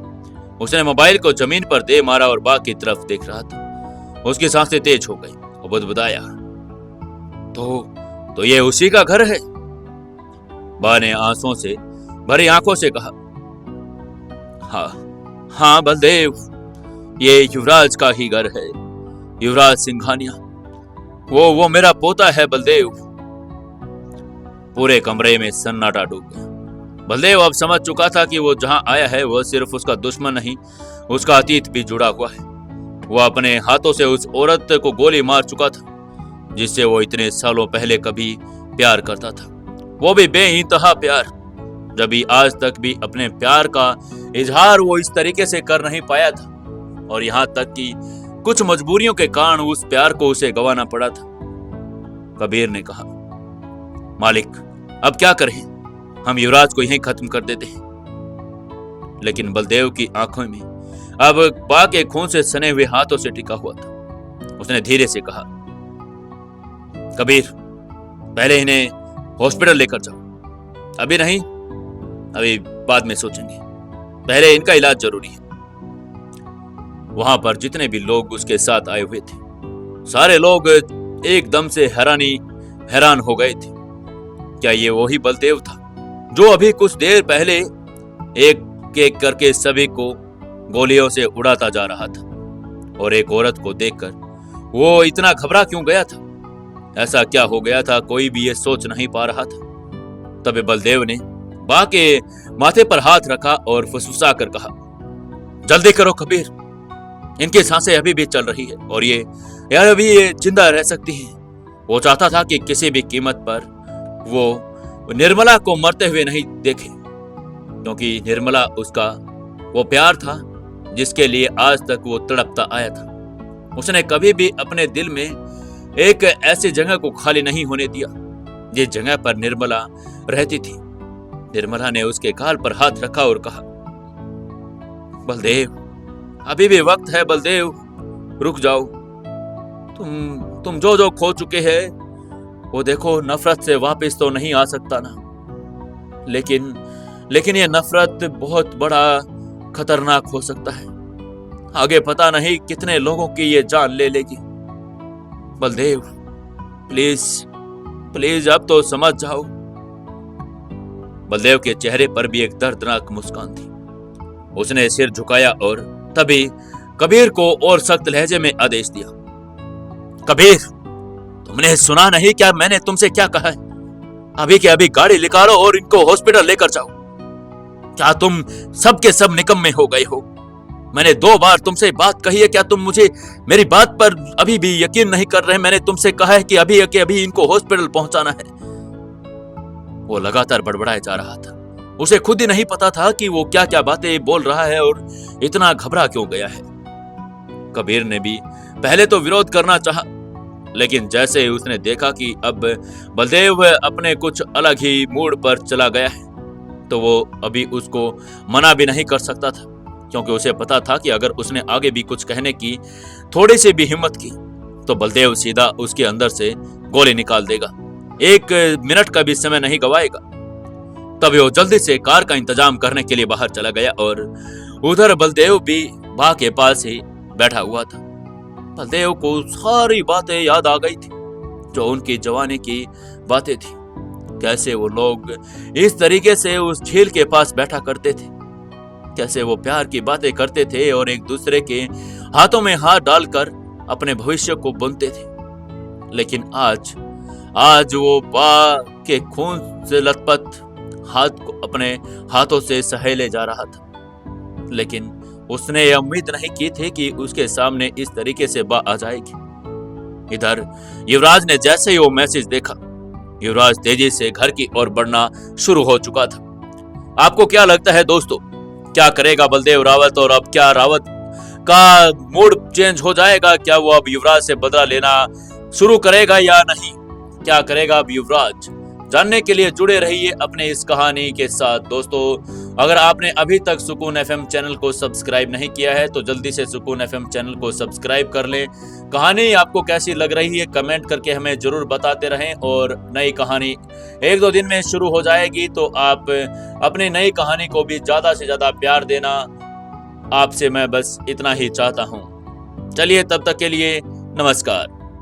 उसने मोबाइल को जमीन पर दे मारा और बाग की तरफ देख रहा था। उसकी सांसें तेज हो गई और बुदबुदाया, तो ये उसी का घर है? बा ने आंसुओं से भरी आंखों से कहा, हाँ बलदेव, ये युवराज का ही घर है, युवराज सिंघानिया। वो मेरा पोता है बलदेव। पूरे कमरे में सन्नाटा डूब गया। बलदेव अब समझ चुका था कि वो जहां आया है वह सिर्फ उसका दुश्मन नहीं, उसका अतीत भी जुड़ा हुआ है। वो अपने हाथों से उस औरत को गोली मार चुका था, जिससे वो इतने सालों पहले कभी प्यार करता था, वो भी बेइंतहा प्यार। जब आज तक भी अपने प्यार का इजहार वो इस तरीके से कर नहीं पाया था, और यहाँ तक कि कुछ मजबूरियों के कारण उस प्यार को उसे गंवाना पड़ा था। कबीर ने कहा, मालिक, अब क्या करें? हम युवराज को यहीं खत्म कर देते हैं। लेकिन बलदेव की आंखों में अब बा के खून से सने हुए हाथों से टिका हुआ था। उसने धीरे से कहा, कबीर, पहले इन्हें हॉस्पिटल लेकर जाओ। अभी नहीं, अभी बाद में सोचेंगे, पहले इनका इलाज जरूरी है। वहां पर जितने भी लोग उसके साथ आए हुए थे, सारे लोग एकदम से हैरान हो गए थे। क्या ये वही बलदेव था जो अभी कुछ देर पहले एक एक करके सभी को गोलियों से उड़ाता जा रहा था? और एक औरत को देखकर वो इतना घबरा क्यों गया था? ऐसा क्या हो गया था, कोई भी ये सोच नहीं पा रहा था। तभी बलदेव ने बा के माथे पर हाथ रखा और फुसफुसा कर कहा, जल्दी करो कबीर, इनकी सांसें अभी भी चल रही है और ये अभी जिंदा रह सकती है। वो चाहता था कि किसी भी कीमत पर वो निर्मला को मरते हुए नहीं देखे, क्योंकि निर्मला उसका वो प्यार था जिसके लिए आज तक वो तड़पता आया था। उसने कभी भी अपने दिल में एक ऐसी जगह को खाली नहीं होने दिया जिस जगह पर निर्मला रहती थी। निर्मला ने उसके गाल पर हाथ रखा और कहा, बलदेव, अभी भी वक्त है बलदेव, रुक जाओ। तुम जो खो चुके हैं वो देखो, नफरत से वापस तो नहीं आ सकता ना, लेकिन ये नफरत बहुत बड़ा खतरनाक हो सकता है। आगे पता नहीं कितने लोगों की ये जान ले लेगी। बलदेव, प्लीज अब तो समझ जाओ। बलदेव के चेहरे पर भी एक दर्दनाक मुस्कान थी। उसने सिर झुकाया और तभी कबीर को और सख्त लहजे में आदेश दिया, कबीर, तुमने सुना नहीं क्या मैंने तुमसे क्या कहा है? अभी के अभी गाड़ी निकालो और इनको हॉस्पिटल लेकर जाओ। क्या तुम सब के सब निकम्मे हो गए हो? मैंने 2 बार तुमसे बात कही है, क्या तुम मुझे मेरी बात पर अभी भी यकीन नहीं कर रहे? मैंने तुमसे कहा है कि अभी इनको हॉस्पिटल पहुंचाना है। वो लगातार बड़बड़ाए जा रहा था। उसे खुद ही नहीं पता था कि वो क्या क्या बातें बोल रहा है और इतना घबरा क्यों गया है। कबीर ने भी पहले तो विरोध करना चाहा, लेकिन जैसे ही उसने देखा कि अब बलदेव अपने कुछ अलग ही मूड पर चला गया है, तो वो अभी उसको मना भी नहीं कर सकता था, क्योंकि उसे पता था कि अगर उसने आगे भी कुछ कहने की थोड़ी सी भी हिम्मत की तो बलदेव सीधा उसके अंदर से गोली निकाल देगा, 1 मिनट का भी समय नहीं गवाएगा। तभी वो जल्दी से कार का इंतजाम करने के लिए बाहर चला गया और उधर बलदेव भी बा के पास ही बैठा हुआ था। बलदेव को सारी बातें याद आ गई थी, जो उनकी जवानी की बातें थी। कैसे वो लोग इस तरीके से उस झील के पास बैठा करते थे, कैसे वो प्यार की बातें करते थे और एक दूसरे के हाथों में हाथ डालकर अपने भविष्य को बुनते थे। लेकिन आज वो बा के खून से लथपथ हाथ को अपने हाथों से सहेले जा रहा था, लेकिन उसने यह उम्मीद नहीं की थी कि उसके सामने इस तरीके से बा आ जाएगी। इधर युवराज ने जैसे ही वो मैसेज देखा, युवराज तेजी से घर की ओर बढ़ना शुरू हो चुका था। आपको क्या लगता है दोस्तों, क्या करेगा बलदेव रावत और अब क्या रावत का मूड चेंज हो जाएगा? क्या वो अब युवराज से बदला लेना शुरू करेगा या नहीं? क्या करेगा अब युवराज? जानने के लिए जुड़े रहिए अपने इस कहानी के साथ। दोस्तों, अगर आपने अभी तक सुकून एफएम चैनल को सब्सक्राइब नहीं किया है तो जल्दी से सुकून एफएम चैनल को सब्सक्राइब कर लें। कहानी आपको कैसी लग रही है कमेंट करके हमें जरूर बताते रहें, और नई कहानी 1-2 दिन में शुरू हो जाएगी, तो आप अपनी नई कहानी को भी ज्यादा से ज्यादा प्यार देना, आपसे मैं बस इतना ही चाहता हूँ। चलिए, तब तक के लिए नमस्कार।